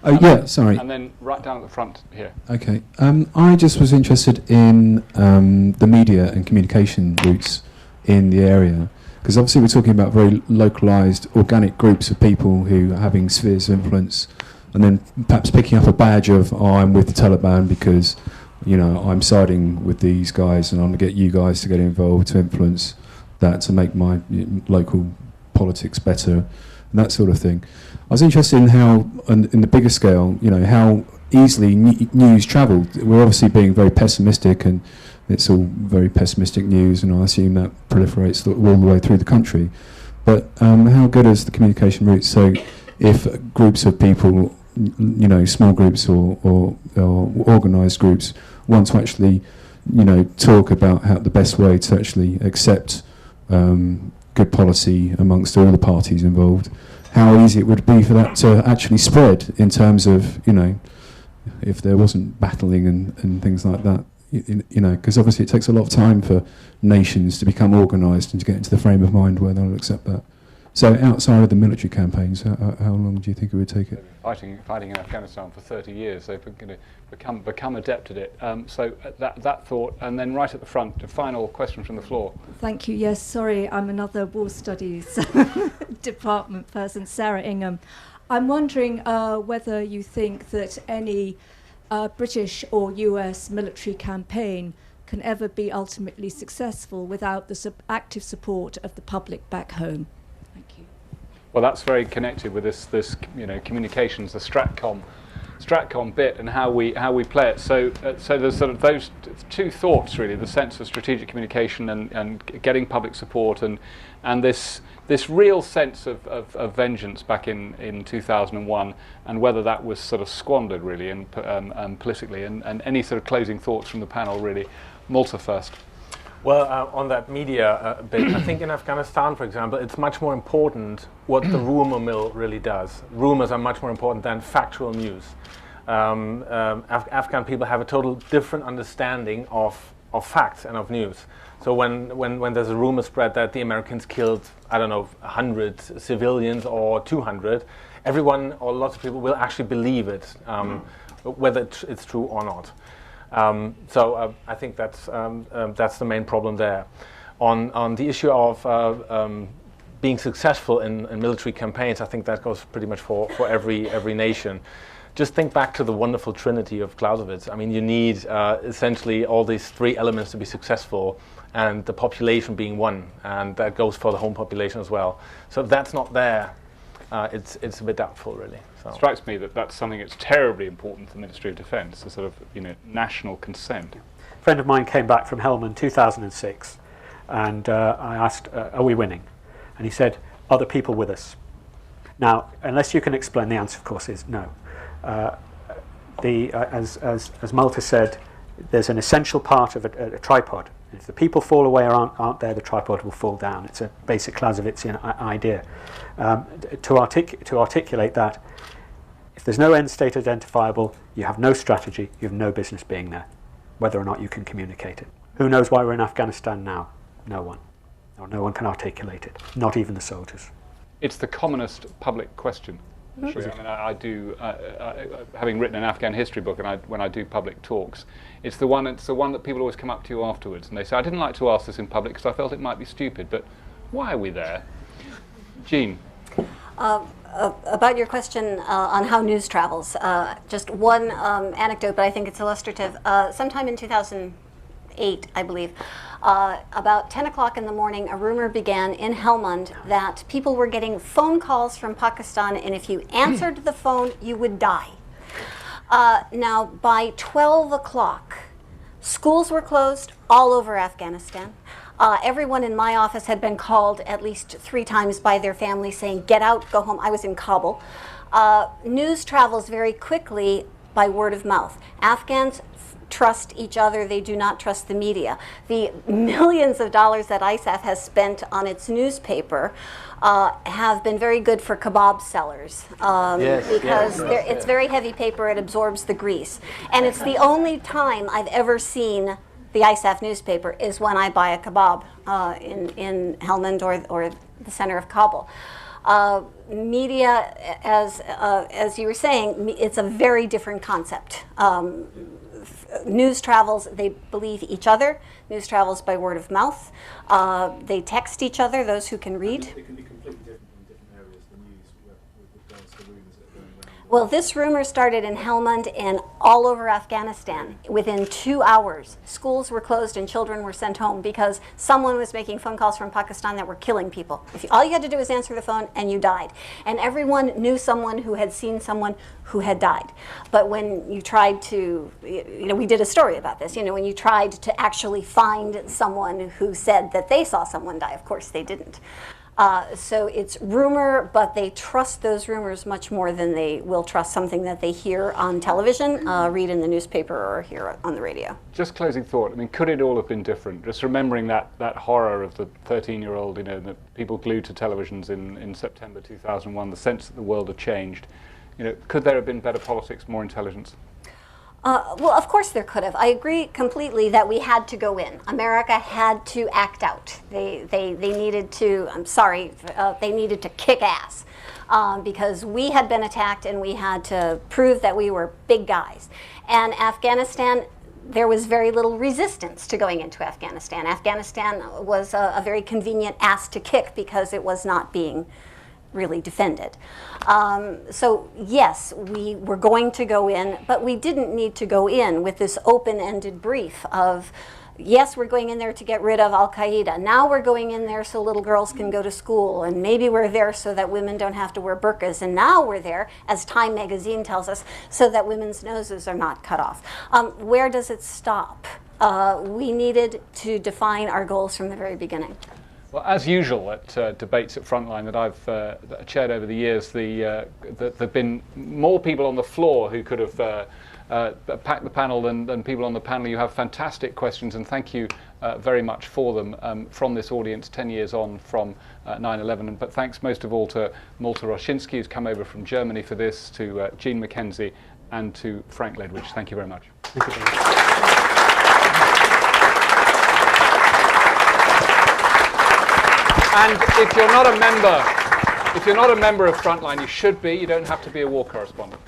Oh, yeah, sorry. And then right down at the front here. Okay. I just was interested in the media and communication routes in the area, because obviously we're talking about very localised, organic groups of people who are having spheres of influence, and then perhaps picking up a badge of, I'm with the Taliban because, I'm siding with these guys, and I'm going to get you guys to get involved to influence that, to make my local politics better, and that sort of thing. I was interested in how, in the bigger scale, how easily news travelled. We're obviously being very pessimistic, and it's all very pessimistic news, and I assume that proliferates all the way through the country. But how good is the communication route? So if groups of people, small groups or organised groups, want to actually, talk about how the best way to actually accept good policy amongst all the parties involved, how easy it would be for that to actually spread in terms of, if there wasn't battling and things like that, because obviously it takes a lot of time for nations to become organised and to get into the frame of mind where they'll accept that. So outside of the military campaigns, how long do you think it would take it? Fighting in Afghanistan for 30 years, they've become adept at it. So that thought, and then right at the front, a final question from the floor. Thank you. Yes, sorry, I'm another War Studies department person, Sarah Ingham. I'm wondering whether you think that any British or US military campaign can ever be ultimately successful without the active support of the public back home. Thank you. Well, that's very connected with this communications, the Stratcom bit, and how we play it. So there's sort of those 2 thoughts really: the sense of strategic communication and getting public support, and this real sense of vengeance back in 2001, and whether that was sort of squandered really and politically, and any sort of closing thoughts from the panel really. Malta first. Well, on that media bit, I think in Afghanistan, for example, it's much more important what the rumor mill really does. Rumors are much more important than factual news. Afghan people have a total different understanding of facts and of news. So when there's a rumor spread that the Americans killed, 100 civilians or 200, everyone or lots of people will actually believe it, whether it's true or not. So I think that's the main problem there. On the issue of being successful in military campaigns, I think that goes pretty much for every nation. Just think back to the wonderful trinity of Clausewitz. I mean, you need essentially all these 3 elements to be successful, and the population being one, and that goes for the home population as well. So if that's not there, it's a bit doubtful, really. So. It strikes me that that's something that's terribly important to the Ministry of Defence, the sort of national consent. A friend of mine came back from Helmand 2006, and I asked, "Are we winning?" And he said, "Are the people with us?" Now, unless you can explain, the answer, of course, is no. As Malta said, there's an essential part of a tripod If the people fall away or aren't there, the tripod will fall down. It's a basic Clausewitzian idea. To articulate that, if there's no end state identifiable, you have no strategy, you have no business being there, whether or not you can communicate it. Who knows why we're in Afghanistan now? No one. Or no one can articulate it, not even the soldiers. It's the commonest public question. Actually. I mean, I do, having written an Afghan history book, and when I do public talks, it's the one that people always come up to you afterwards, and they say, I didn't like to ask this in public because I felt it might be stupid, but why are we there? Jean. About your question on how news travels, just one anecdote, but I think it's illustrative. Sometime in 2008, I believe, about 10 o'clock in the morning, a rumor began in Helmand that people were getting phone calls from Pakistan, and if you answered the phone, you would die. Now, by 12 o'clock, schools were closed all over Afghanistan. Everyone in my office had been called at least 3 times by their family saying, get out, go home. I was in Kabul. News travels very quickly by word of mouth. Afghans trust each other. They do not trust the media. The millions of dollars that ISAF has spent on its newspaper have been very good for kebab sellers because it's very heavy paper. It absorbs the grease. And it's the only time I've ever seen the ISAF newspaper is when I buy a kebab in Helmand or the center of Kabul. Media, as you were saying, it's a very different concept. News travels, they believe each other. News travels by word of mouth. They text each other, those who can read. It can be completely different in different areas, the news, with regards to rumours that are going around. Well, this rumor started in Helmand and all over Afghanistan. Within 2 hours, schools were closed and children were sent home because someone was making phone calls from Pakistan that were killing people. All you had to do was answer the phone and you died. And everyone knew someone who had seen someone who had died. But when you tried to, we did a story about this, when you tried to actually find someone who said that they saw someone die, of course they didn't. So it's rumor, but they trust those rumors much more than they will trust something that they hear on television, read in the newspaper, or hear on the radio. Just closing thought, I mean, could it all have been different? Just remembering that horror of the 13-year-old, the people glued to televisions in September 2001, the sense that the world had changed. Could there have been better politics, more intelligence? Well, of course there could have. I agree completely that we had to go in. America had to act out. They needed to, they needed to kick ass because we had been attacked and we had to prove that we were big guys. And Afghanistan, there was very little resistance to going into Afghanistan. Afghanistan was a very convenient ass to kick because it was not being really defended. So yes, we were going to go in, but we didn't need to go in with this open-ended brief of, yes, we're going in there to get rid of Al-Qaeda. Now we're going in there so little girls can go to school, and maybe we're there so that women don't have to wear burqas, and now we're there, as Time magazine tells us, so that women's noses are not cut off. Where does it stop? We needed to define our goals from the very beginning. Well, as usual at debates at Frontline that I've chaired over the years, there have been more people on the floor who could have packed the panel than people on the panel. You have fantastic questions, and thank you very much for them from this audience 10 years on from 9/11. But thanks most of all to Malte Roshinsky, who's come over from Germany for this, to Jean McKenzie, and to Frank Ledwidge. Thank you very much. Thank you very much. And if you're not a member of Frontline, you should be. You don't have to be a war correspondent.